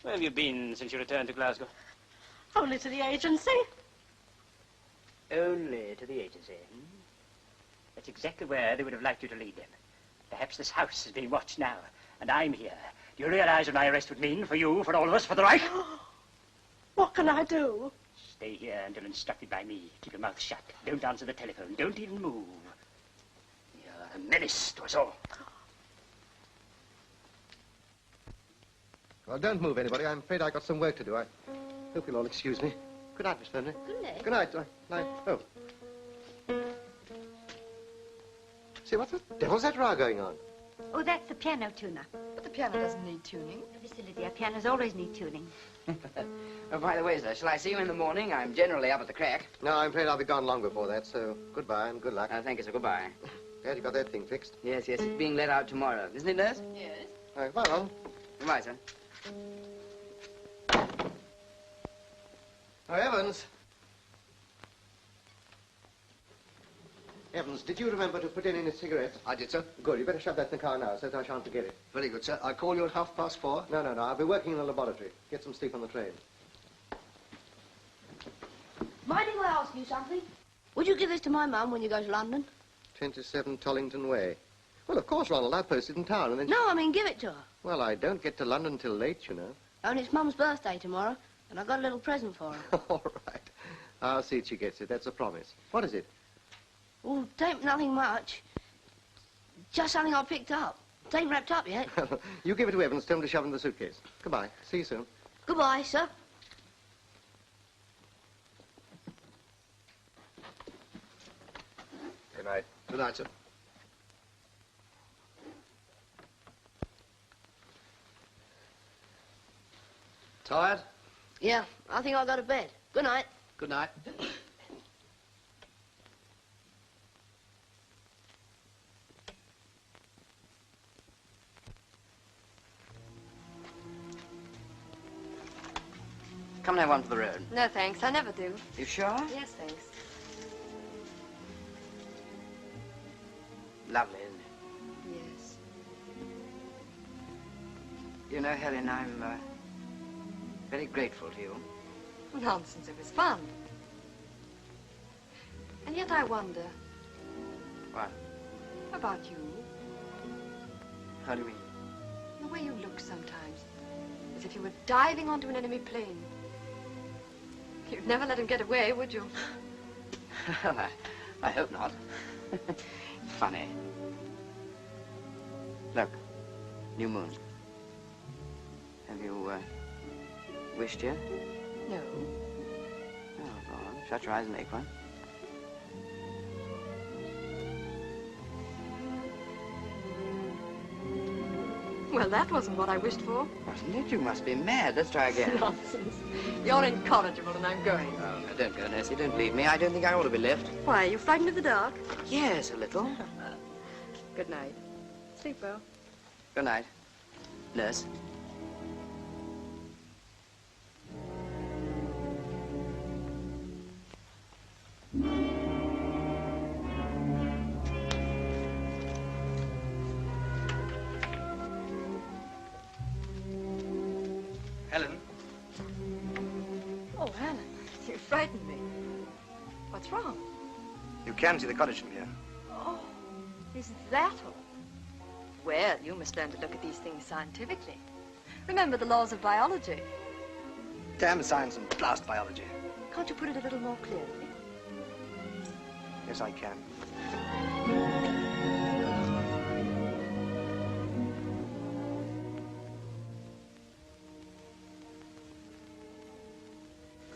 Where have you been since you returned to Glasgow? Only to the agency. Only to the agency, hmm? That's exactly where they would have liked you to lead them. Perhaps this house is being watched now, and I'm here. Do you realize what my arrest would mean for you, for all of us, for the Reich? What can I do? Stay here until instructed by me. Keep your mouth shut. Don't answer the telephone. Don't even move. You're a menace to us all. Well, don't move, anybody. I'm afraid I've got some work to do. I hope you'll all excuse me. Good night, Miss Fenley. Good night. Good night. Night. Oh. See, what the devil's that row going on? Oh, that's the piano tuner. But the piano doesn't need tuning. Silly dear, pianos always need tuning. Oh, by the way, sir, shall I see you in the morning? I'm generally up at the crack. No, I'm afraid I'll be gone long before that, so goodbye and good luck. Thank you, sir. Goodbye. Glad you got that thing fixed. Yes, it's being let out tomorrow. Isn't it, nurse? Yes. All right, bye, Ron. Goodbye, sir. Oh, Evans. Evans, did you remember to put in any cigarettes? I did, sir. Good. You better shove that in the car now, so that I shan't forget it. Very good, sir. I'll call you at 4:30. No. I'll be working in the laboratory. Get some sleep on the train. Mind if I ask you something? Would you give this to my mum when you go to London? 27 Tollington Way. Well, of course, Ronald. I'll post it in town and then... No, I mean give it to her. Well, I don't get to London till late, you know. Only it's Mum's birthday tomorrow, and I've got a little present for her. All right. I'll see that she gets it. That's a promise. What is it? Well, ain't nothing much. Just something I picked up. It ain't wrapped up yet. You give it to Evans. Tell him to shove it in the suitcase. Goodbye. See you soon. Goodbye, sir. Good night. Good night, sir. Tired? Yeah, I think I'll go to bed. Good night. Good night. Come and have one for the road. No, thanks. I never do. You sure? Yes, thanks. Lovely, isn't it? Yes. You know, Helen, I'm very grateful to you. Nonsense, it was fun. And yet I wonder What? about you, How do you mean? the way you look sometimes, as if you were diving onto an enemy plane. You'd never let him get away, would you? Well, I hope not. Funny. Look, new moon. Have you wished yet? No. Oh, go on. Shut your eyes and make one. Well, that wasn't what I wished for. Wasn't it? You must be mad. Let's try again. Nonsense. You're incorrigible and I'm going. Oh, no, don't go, Nessie. Don't leave me. I don't think I ought to be left. Why, are you frightened of the dark? Yes, a little. Good night. Sleep well. Good night. Nurse. Helen? Oh, Helen, you frightened me. What's wrong? You can see the cottage from here. Oh, is that all? Well, you must learn to look at these things scientifically. Remember the laws of biology. Damn science and blast biology. Can't you put it a little more clearly? Yes, I can.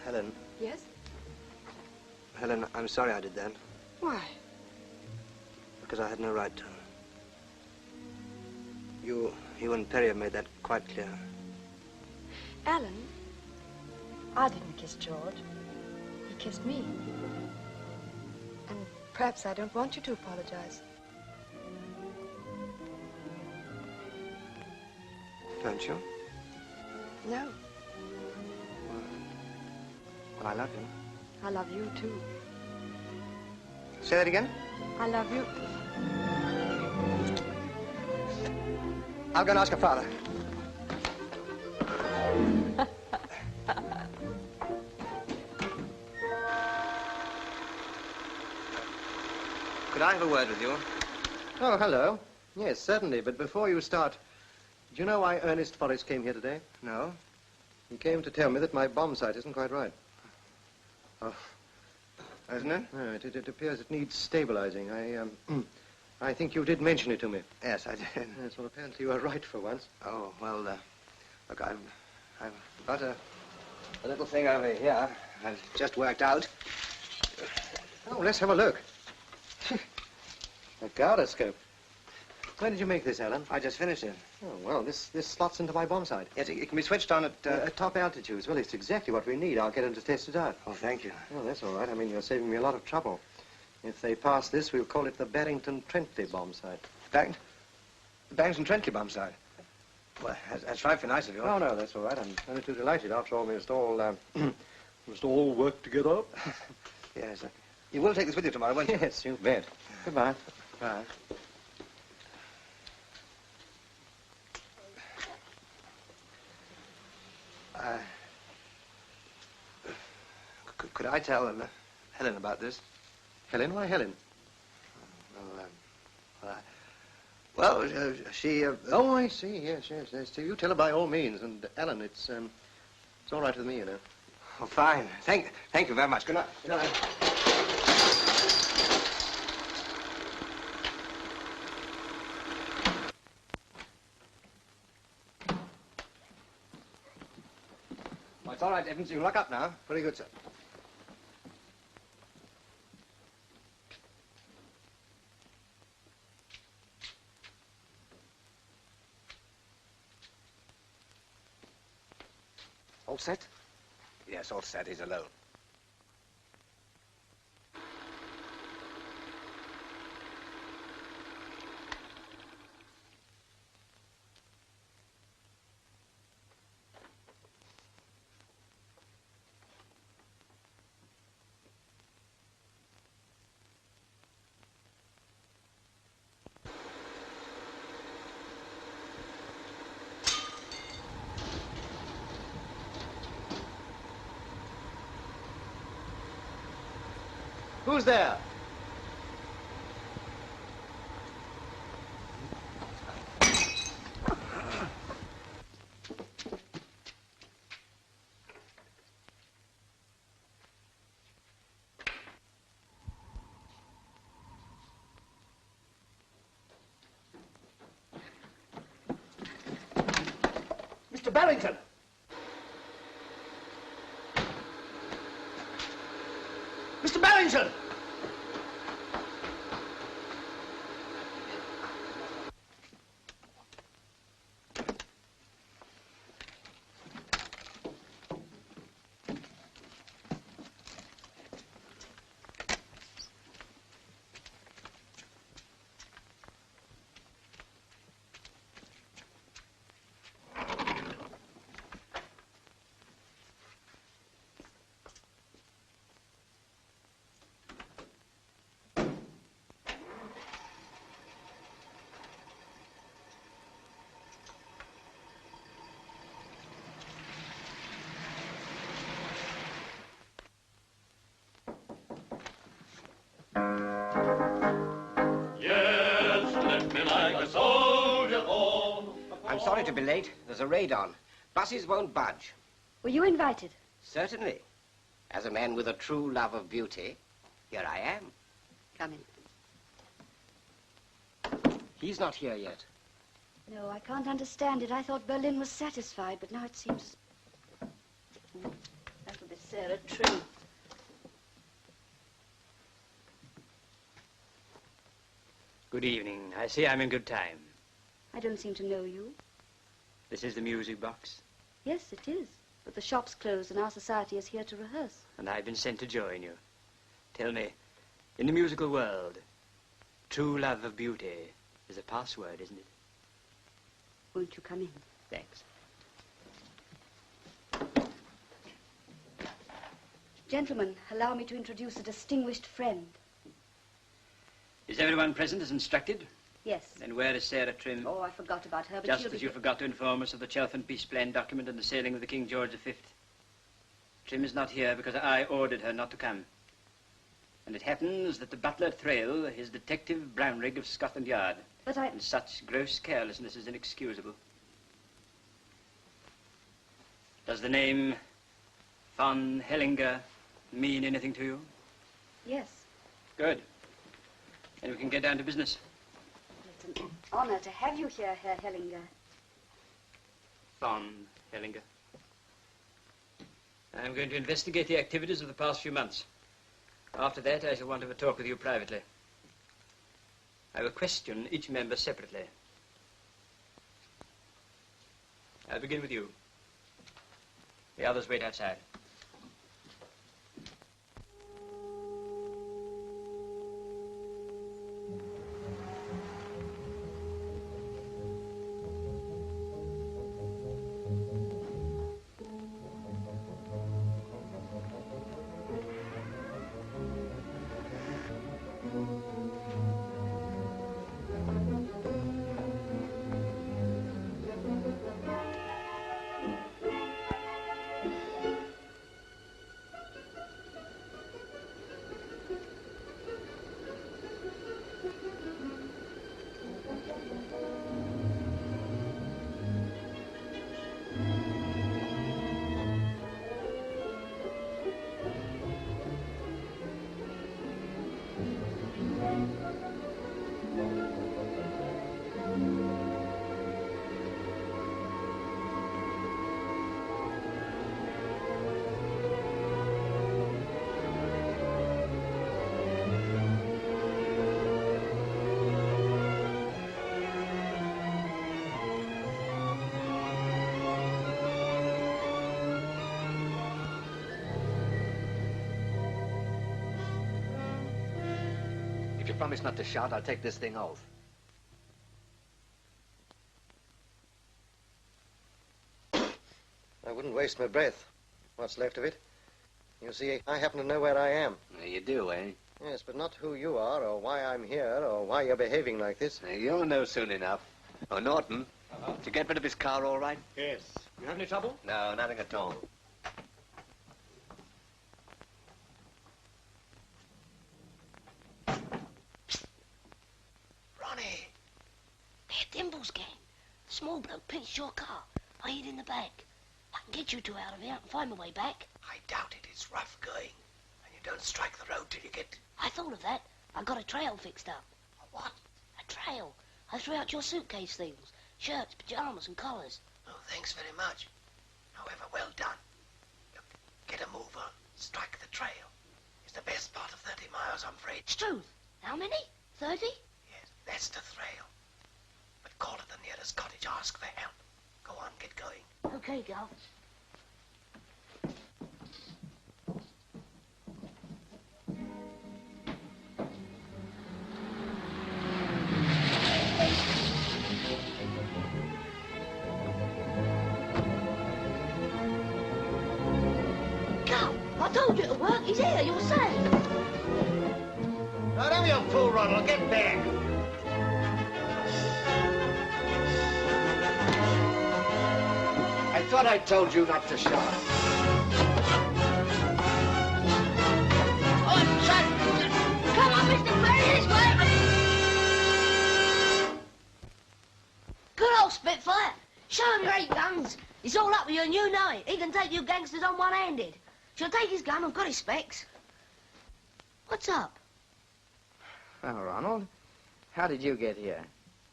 Helen. Yes? Helen, I'm sorry I did that. Why? Because I had no right to. You and Perry have made that quite clear. Alan, I didn't kiss George. He kissed me. And perhaps I don't want you to apologize. Don't you? No. Well, I love you. I love you, too. Say that again? I love you. I'll go and ask her father. Could I have a word with you? Oh, hello. Yes, certainly. But before you start, do you know why Ernest Forrest came here today? No. He came to tell me that my bomb sight isn't quite right. Oh. Isn't it? No, it appears it needs stabilizing. I think you did mention it to me. Yes, I did. Yes, well, apparently you were right for once. Oh, well, look, I've got a little thing over here. I've just worked out. Oh, let's have a look. A gyroscope. When did you make this, Alan? I just finished it. Oh, well, this slots into my bomb sight. Yes, it can be switched on at top altitudes. Well, it's exactly what we need. I'll get him to test it out. Oh, thank you. Oh, that's all right. I mean, you're saving me a lot of trouble. If they pass this, we'll call it the Barington-Trentley bomb sight. Barington-Trentley bomb sight? Well, that's frightfully nice of you. Oh, no, that's all right. I'm only too delighted. After all, we must all Must all work together. Yes. You will take this with you tomorrow, won't you? Yes, you bet. Goodbye. Bye. Could I tell Helen about this? Helen? Why Helen? She... Oh, I see. Yes. So you tell her by all means. And, Alan, it's all right with me, you know. Oh, fine. Thank you very much. Good night. Good night. Well, it's all right, Evans. You can lock up now. Very good, sir. All set? Yes, all set. He's alone. Who's there? Mr. Barington! Mr. Barington! I'm sorry to be late. There's a raid on. Buses won't budge. Were you invited? Certainly. As a man with a true love of beauty, here I am. Come in. He's not here yet. No, I can't understand it. I thought Berlin was satisfied, but now it seems... That'll be Sarah Trim. Good evening. I see I'm in good time. I don't seem to know you. This is the music box. Yes, it is. But the shop's closed and our society is here to rehearse. And I've been sent to join you. Tell me, in the musical world, true love of beauty is a password, isn't it? Won't you come in? Thanks. Gentlemen, allow me to introduce a distinguished friend. Is everyone present as instructed? Yes. Then where is Sarah Trim? Oh, I forgot about her, but Just she'll as be you forgot to inform us of the Chelfin Peace Plan document and the sailing of the King George V. Trim is not here because I ordered her not to come. And it happens that the butler Thrale is Detective Brownrigg of Scotland Yard. But And such gross carelessness is inexcusable. Does the name von Hellinger mean anything to you? Yes. Good. Then we can get down to business. It's an honor to have you here, Herr Hellinger. Von Hellinger. I'm going to investigate the activities of the past few months. After that, I shall want to have a talk with you privately. I will question each member separately. I'll begin with you. The others wait outside. promise not to shout, I'll take this thing off. I wouldn't waste my breath. What's left of it? You see, I happen to know where I am. You do, eh? Yes, but not who you are, or why I'm here, or why you're behaving like this. You'll know soon enough. Oh, Norton, did you get rid of his car all right? Yes. You have any trouble? No, nothing at all. Ronnie! They're Dimble's gang. The small bloke pinched your car. I hid in the back. I can get you two out of here and find my way back. I doubt it. It's rough going. And you don't strike the road till you get... I thought of that. I got a trail fixed up. A what? A trail. I threw out your suitcase things. Shirts, pyjamas and collars. Oh, thanks very much. However, well done. Look, get a move on. Strike the trail. It's the best part of 30 miles, I'm afraid. It's truth. How many? 30? Yes, that's the trail. But call at the nearest cottage, ask for help. Go on, get going. Okay, Gal. I told you to work. He's here. You're safe. Now, don't you fool, Ronald. Get back. I thought I told you not to shout. Oh, son! Come on, Mr. Perry, this way! Good old Spitfire. Show him your 8 guns. It's all up with you and you know it. He can take you gangsters on one-handed. She'll take his gun and got his specs. What's up? Well, Ronald, how did you get here?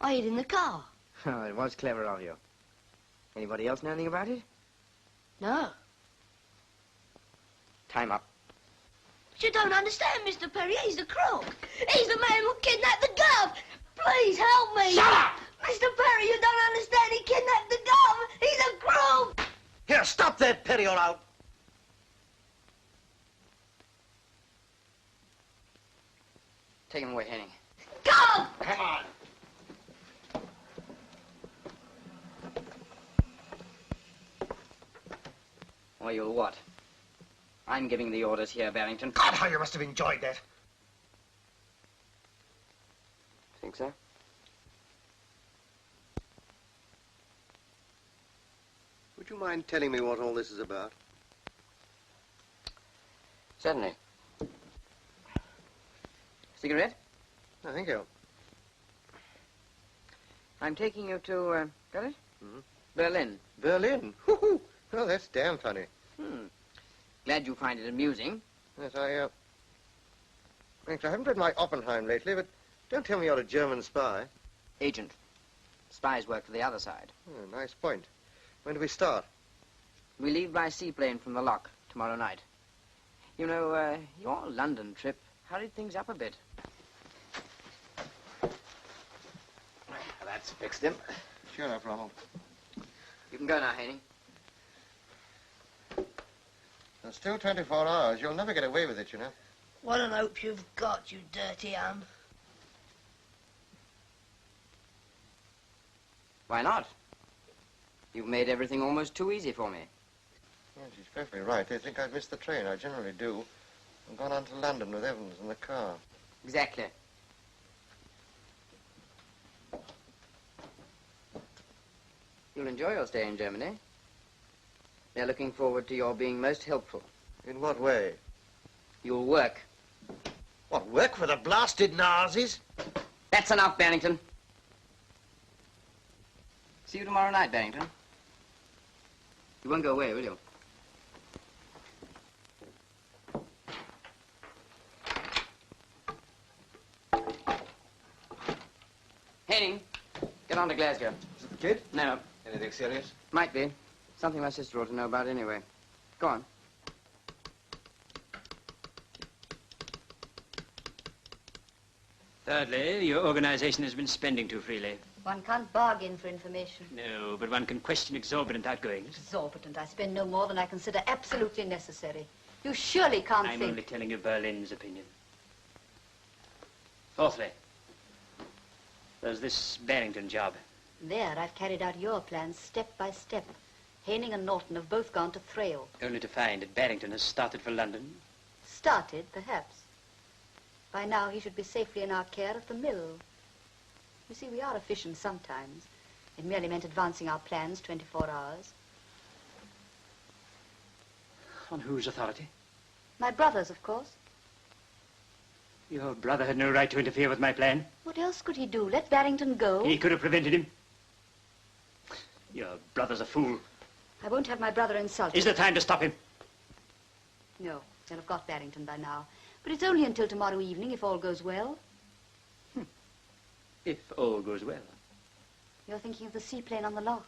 I hid in the car. Oh, it was clever of you. Anybody else know anything about it? No. Time up. But you don't understand, Mr. Perry. He's the crook. He's the man who kidnapped the gov. Please help me. Shut up! Mr. Perry, you don't understand. He kidnapped the gov. He's a crook. Here, stop that, Perry, or I'll... Take him away, Henning. Go! Come on. Or you'll what? I'm giving the orders here, Barington. God, how you must have enjoyed that. Think so? Would you mind telling me what all this is about? Certainly. Cigarette? No, thank you. I'm taking you to, got it? Mm-hmm. Berlin. Berlin? Hoo-hoo! Oh, that's damn funny. Glad you find it amusing. Yes, thanks, I haven't read my Oppenheim lately, but don't tell me you're a German spy. Agent. Spies work for the other side. Oh, nice point. When do we start? We leave by seaplane from the lock tomorrow night. You know, your London trip hurried things up a bit. That's fixed him. Sure enough, Ronald. You can go now, Haney. There's still 24 hours. You'll never get away with it, you know. What an hope you've got, you dirty ham. Why not? You've made everything almost too easy for me. Yes, she's perfectly right. They think I've missed the train. I generally do. I've gone on to London with Evans in the car. Exactly. You'll enjoy your stay in Germany. They're looking forward to your being most helpful. In what way? You'll work. What, work for the blasted Nazis? That's enough, Barington. See you tomorrow night, Barington. You won't go away, will you? Henning, get on to Glasgow. Is it the kid? No. Anything serious? Might be. Something my sister ought to know about anyway. Go on. Thirdly, your organization has been spending too freely. One can't bargain for information. No, but one can question exorbitant outgoings. Exorbitant. I spend no more than I consider absolutely necessary. You surely can't I'm think... only telling you Berlin's opinion. Fourthly, there's this Barington job. There, I've carried out your plans step by step. Haining and Norton have both gone to Thrale. Only to find that Barington has started for London. Started, perhaps. By now, he should be safely in our care at the mill. You see, we are efficient sometimes. It merely meant advancing our plans 24 hours. On whose authority? My brother's, of course. Your brother had no right to interfere with my plan. What else could he do? Let Barington go? He could have prevented him. Your brother's a fool. I won't have my brother insulted. Is there time to stop him? No, they'll have got Barington by now. But it's only until tomorrow evening, if all goes well. If all goes well. You're thinking of the seaplane on the loch?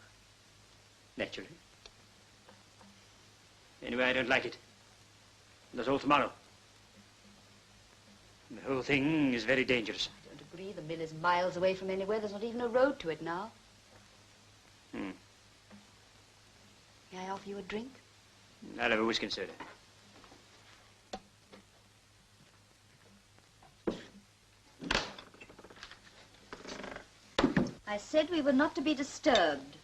Naturally. Anyway, I don't like it. That's all tomorrow. The whole thing is very dangerous. Don't agree. The mill is miles away from anywhere. There's not even a road to it now. Hmm. May I offer you a drink? I'll have a whiskey and soda. I said we were not to be disturbed.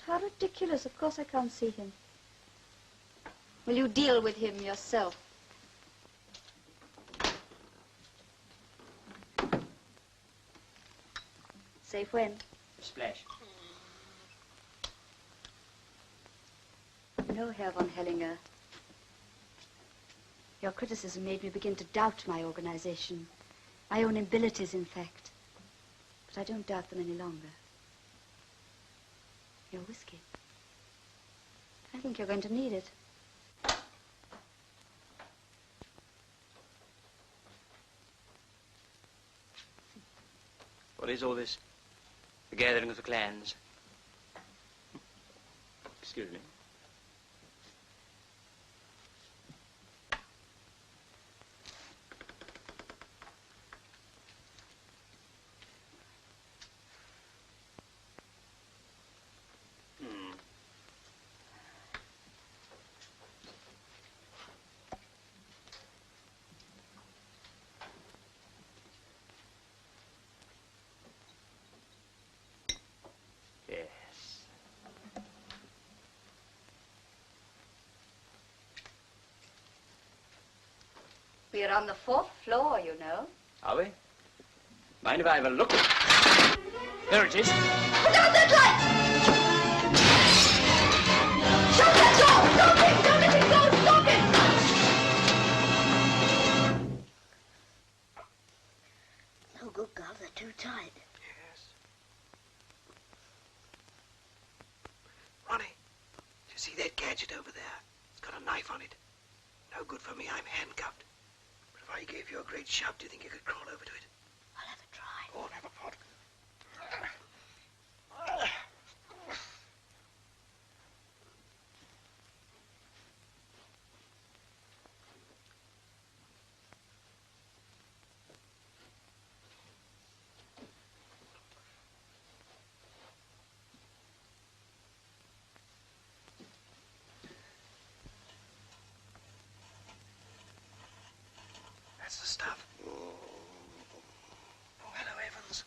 How ridiculous. Of course I can't see him. Will you deal with him yourself? Safe when? Splash. No, Herr von Hellinger. Your criticism made me begin to doubt my organization. My own abilities, in fact. But I don't doubt them any longer. Your whiskey. I think you're going to need it. What is all this? The gathering of the clans. Excuse me. We're on the 4th floor, you know. Are we? Mind if I have a look? There it is. Put out that light! Shut that door! Stop it! Don't let him go! Stop it! No good, Gov. They're too tight. Yes. Ronnie, do you see that gadget over there? It's got a knife on it. No good for me. I'm handcuffed. But if I gave you a great shove, do you think you could crawl over to it? I'll have a try. Go on, have a pot. That's the stuff. Oh, hello, Evans.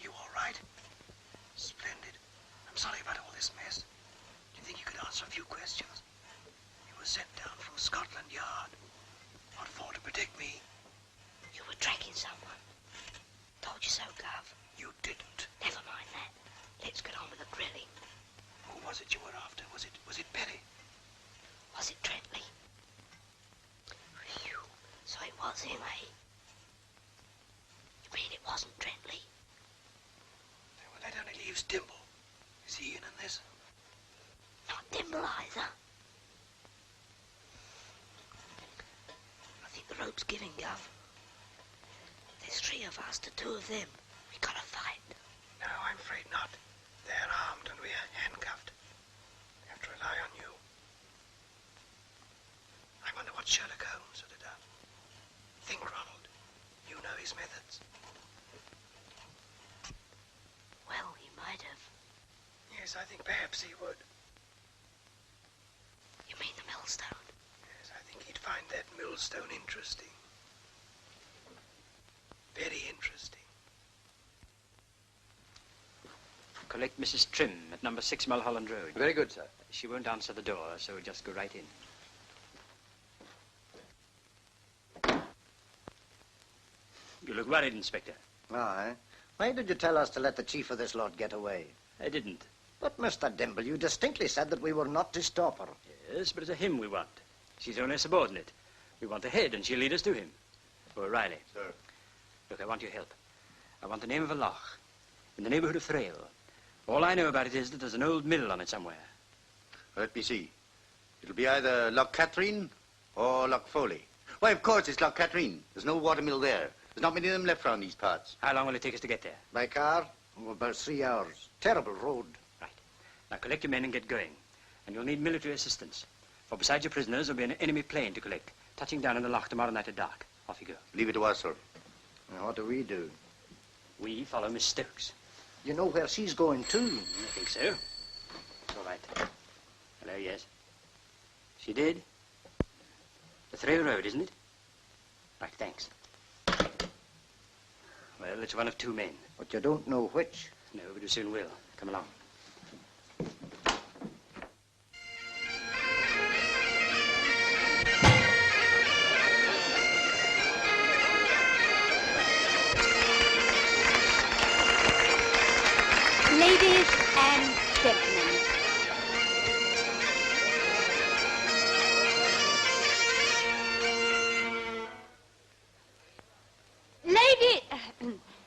You all right? Splendid. I'm sorry about all this mess. Do you think you could answer a few questions? You were sent down from Scotland Yard. What for? To protect me? You were tracking someone. Told you so, Gov. You didn't. Never mind that. Let's get on with the grilling. Who was it you were after? Was it Betty? Was it Trentley? Phew. So it was him, eh? You mean it wasn't Trentley? Well, that only leaves Dimble. Is he in this? Not Dimble either. I think the rope's giving, Gov. There's 3 of us to 2 of them. We gotta fight. No, I'm afraid not. They're armed and we're handcuffed. We have to rely on you. I wonder what Sherlock Holmes would have done. Think, Ronald. You know his methods. Well, he might have. Perhaps he would. You mean the millstone? Yes, I think he'd find that millstone interesting. Very interesting. Collect Mrs. Trim at number 6 Mulholland Road. Very good, sir. She won't answer the door, so just go right in. You look worried, Inspector. Aye. Why did you tell us to let the chief of this lot get away? I didn't. But, Mr. Dimble, you distinctly said that we were not to stop her. Yes, but it's a him we want. She's only a subordinate. We want the head, and she'll lead us to him. Oh, Riley. Sir. Look, I want your help. I want the name of a loch in the neighborhood of Thrale. All I know about it is that there's an old mill on it somewhere. Let me see. It'll be either Loch Catherine or Loch Foley. Why, of course, it's Loch Catherine. There's no watermill there. There's not many of them left around these parts. How long will it take us to get there? By car? Oh, about 3 hours. Terrible road. Right. Now collect your men and get going. And you'll need military assistance. For besides your prisoners, there'll be an enemy plane to collect. Touching down in the loch tomorrow night at dark. Off you go. Leave it to us, sir. Now, what do we do? We follow Miss Stokes. You know where she's going to? I think so. It's all right. Hello, yes. She did? The Thrale Road, isn't it? Right, thanks. Well, it's one of two men. But you don't know which. No, but you soon will. Come along. Ladies and gentlemen.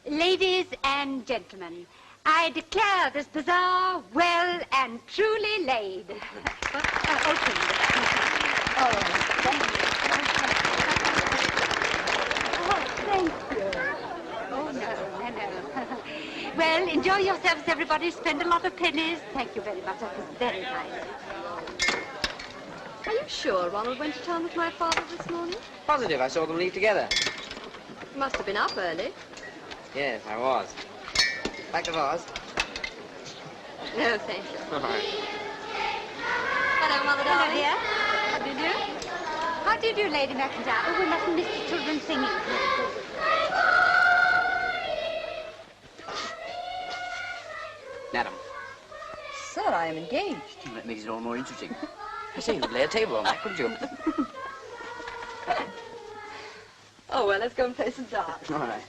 Ladies and gentlemen, I declare this bazaar well and truly laid. Open. Oh, thank you. Oh, no. Well, enjoy yourselves, everybody. Spend a lot of pennies. Thank you very much. That was very nice. Are you sure Ronald went to town with my father this morning? Positive, I saw them leave together. You must have been up early. Yes, I was. Like the vase? No, thank you. All right. Hello, Mother Hello, darling. dear. How do you do? How do you do, Lady McIntyre? Oh, we mustn't miss the children singing. Madam. Sir, I am engaged. That makes it all more interesting. I say, you could lay a table on that, couldn't you? Oh, well, let's go and play some darts. All right.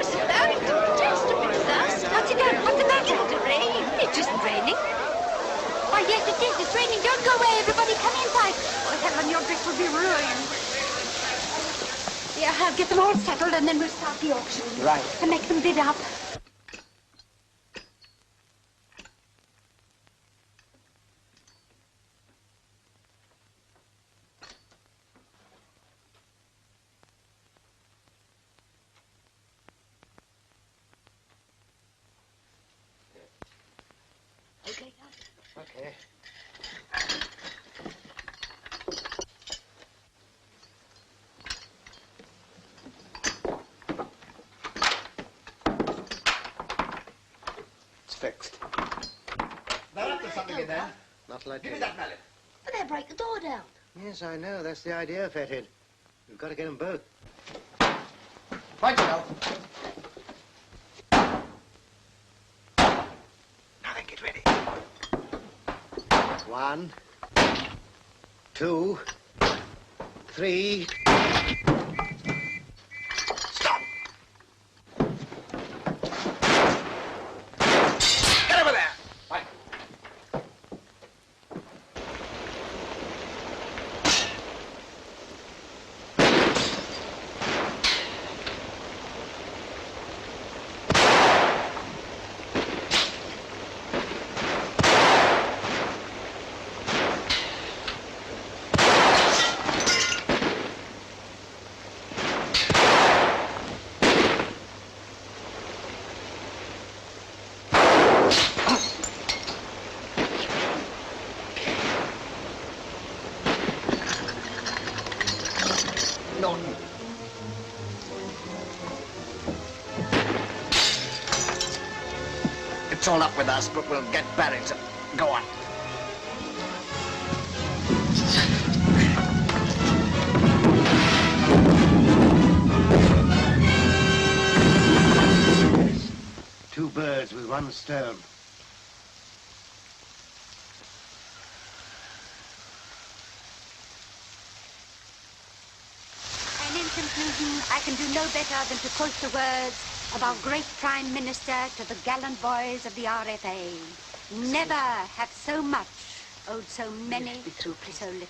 Mr. Barington, just a bit, sir. What's the matter? It rain. It isn't raining. Why, yes, it is. It's raining. Don't go away, everybody. Come inside. Oh, Helen, your dress will be ruined. Yeah, I'll get them all settled, and then we'll start the auction. Right. And make them bid up. Okay. Okay. It's fixed. Now up to something in there. Not like Give me that mallet. But they'll break the door down. Yes, I know. That's the idea, Fathead. We've got to get them both. Right, yourself. Now then, get ready. 1, 2, 3. Stop! Get over there! Right. It's all up with us, but we'll get Barington. Go on. Two birds with one stone. And in conclusion, I can do no better than to quote the words of our great Prime Minister to the gallant boys of the RFA. Never have so much owed so many to so little.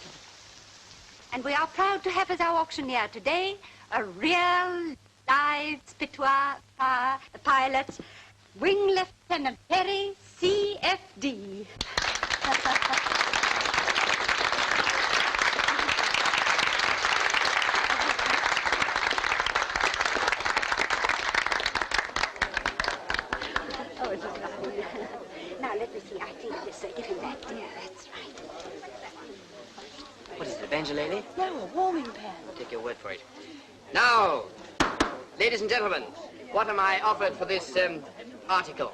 And we are proud to have as our auctioneer today a real live Spitwa pilot, Wing Lieutenant Perry, CFD. Now, let me see. I think this. Give him that. Yeah, that's right. What is it, a banjolele? No, a warming pan. I'll take your word for it. Now, ladies and gentlemen, what am I offered for this article?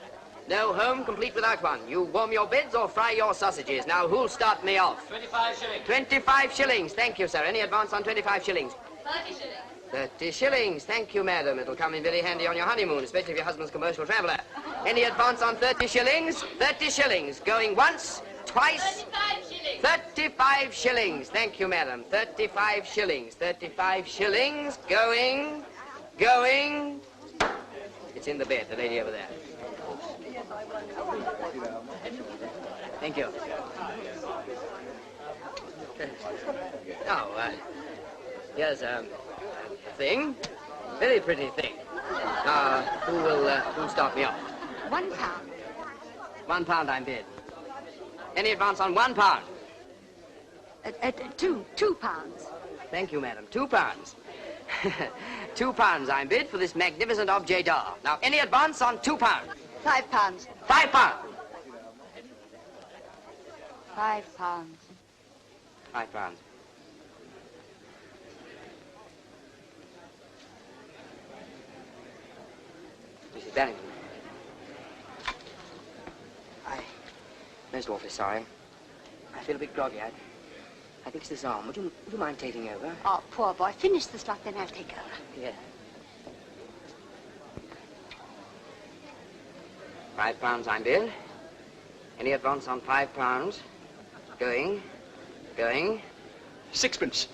No home complete without one. You warm your beds or fry your sausages. Now, who'll start me off? 25 shillings. 25 shillings. Thank you, sir. Any advance on 25 shillings? 30 shillings. 30 shillings. Thank you, madam. It'll come in very handy on your honeymoon, especially if your husband's a commercial traveller. Any advance on 30 shillings? 30 shillings. Going once, twice. 35 shillings. 35 shillings. Thank you, madam. 35 shillings. 35 shillings. Going. It's in the bed, the lady over there. Thank you. Now, here's a thing. Very pretty thing. Who'll start me off? £1. £1 I'm bid. Any advance on £1? £2. Thank you, madam. £2. £2 I'm bid for this magnificent objet d'art. Now, any advance on £2? £5. £5. £5. £5. Mrs. Barington. I'm most awfully sorry. I feel a bit groggy. I think it's this arm. Would you mind taking over? Oh, poor boy. Finish the slot, then I'll take over. Yeah. £5 I'm bid. Any advance on £5? Going. Sixpence.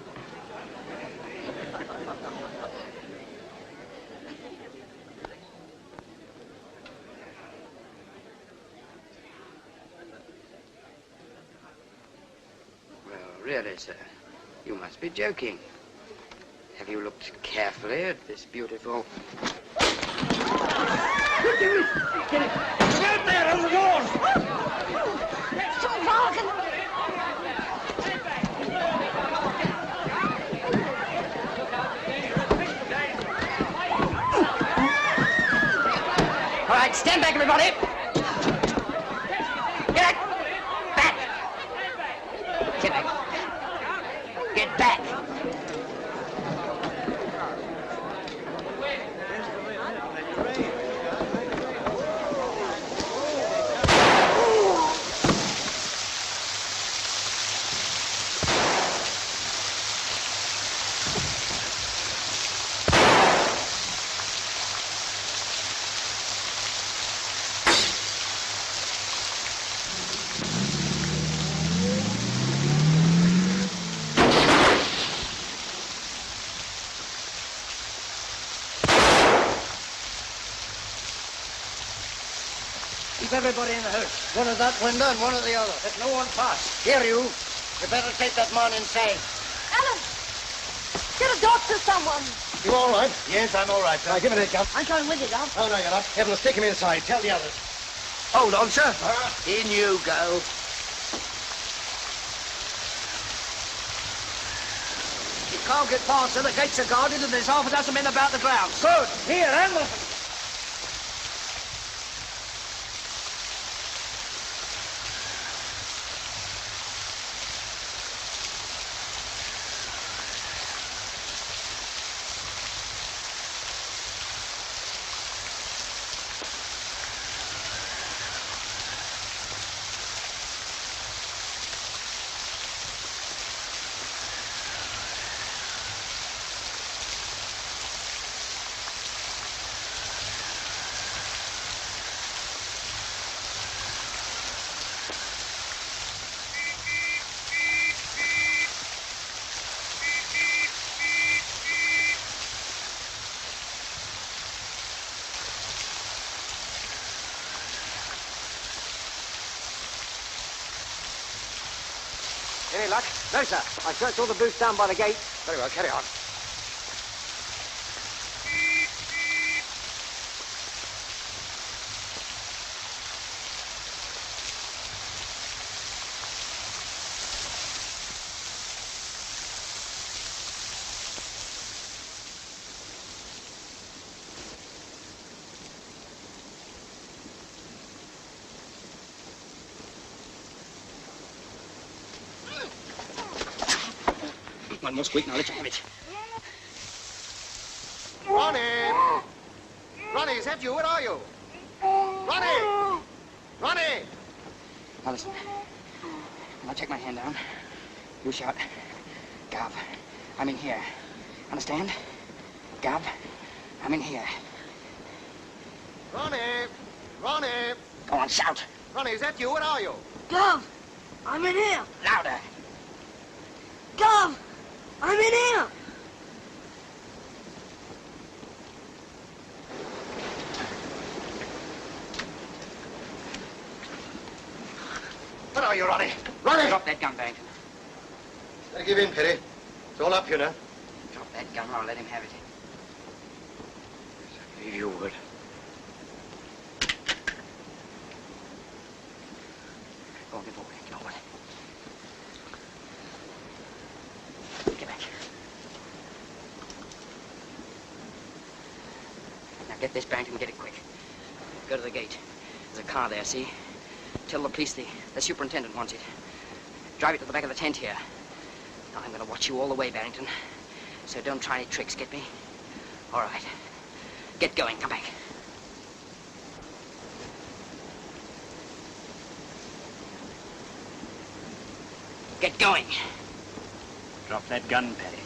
Well, really, sir, you must be joking. Have you looked carefully at this beautiful... Get out there on the doors! All right, stand back, everybody. Get back. Get back. Get back. Keep everybody in the house. One at that window and one at the other. Let no one pass. Here, you. You better take that man inside. Alan! Get a doctor, someone! You all right? Yes, I'm all right, sir. Give it a gun. I'm going with you, Dom. Oh, no, you're not. Evan, stick him inside. Tell the others. Hold on, sir. In you go. You can't get past, sir. The gates are guarded and there's half a dozen men about the grounds. Good. Here, handle them. Any luck? No, sir. I searched all the booths down by the gate. Very well, carry on. One more squeak, now let you have it. Ronnie! Ronnie, is that you? Where are you? Ronnie! Ronnie! Now listen. When I take my hand down, you shout, Gov, I'm in here. Understand? Gov, I'm in here. Ronnie! Ronnie! Go on, shout. Ronnie, is that you? Where are you? Gov, I'm in here. Louder. Gov, I'm in here. Where are you, Ronnie? Ronnie! Drop that gun, Barington. Better give in, Perry. It's all up, you know. Drop that gun or I'll let him have it. I believe you would. Go on, get forward. Get forward. Get back. Now get this, Barington, and get it quick. Go to the gate. There's a car there, see? Tell the police the superintendent wants it. Drive it to the back of the tent here. Now, I'm going to watch you all the way, Barington. So don't try any tricks, get me? All right. Get going. Come back. Get going. Drop that gun, Paddy.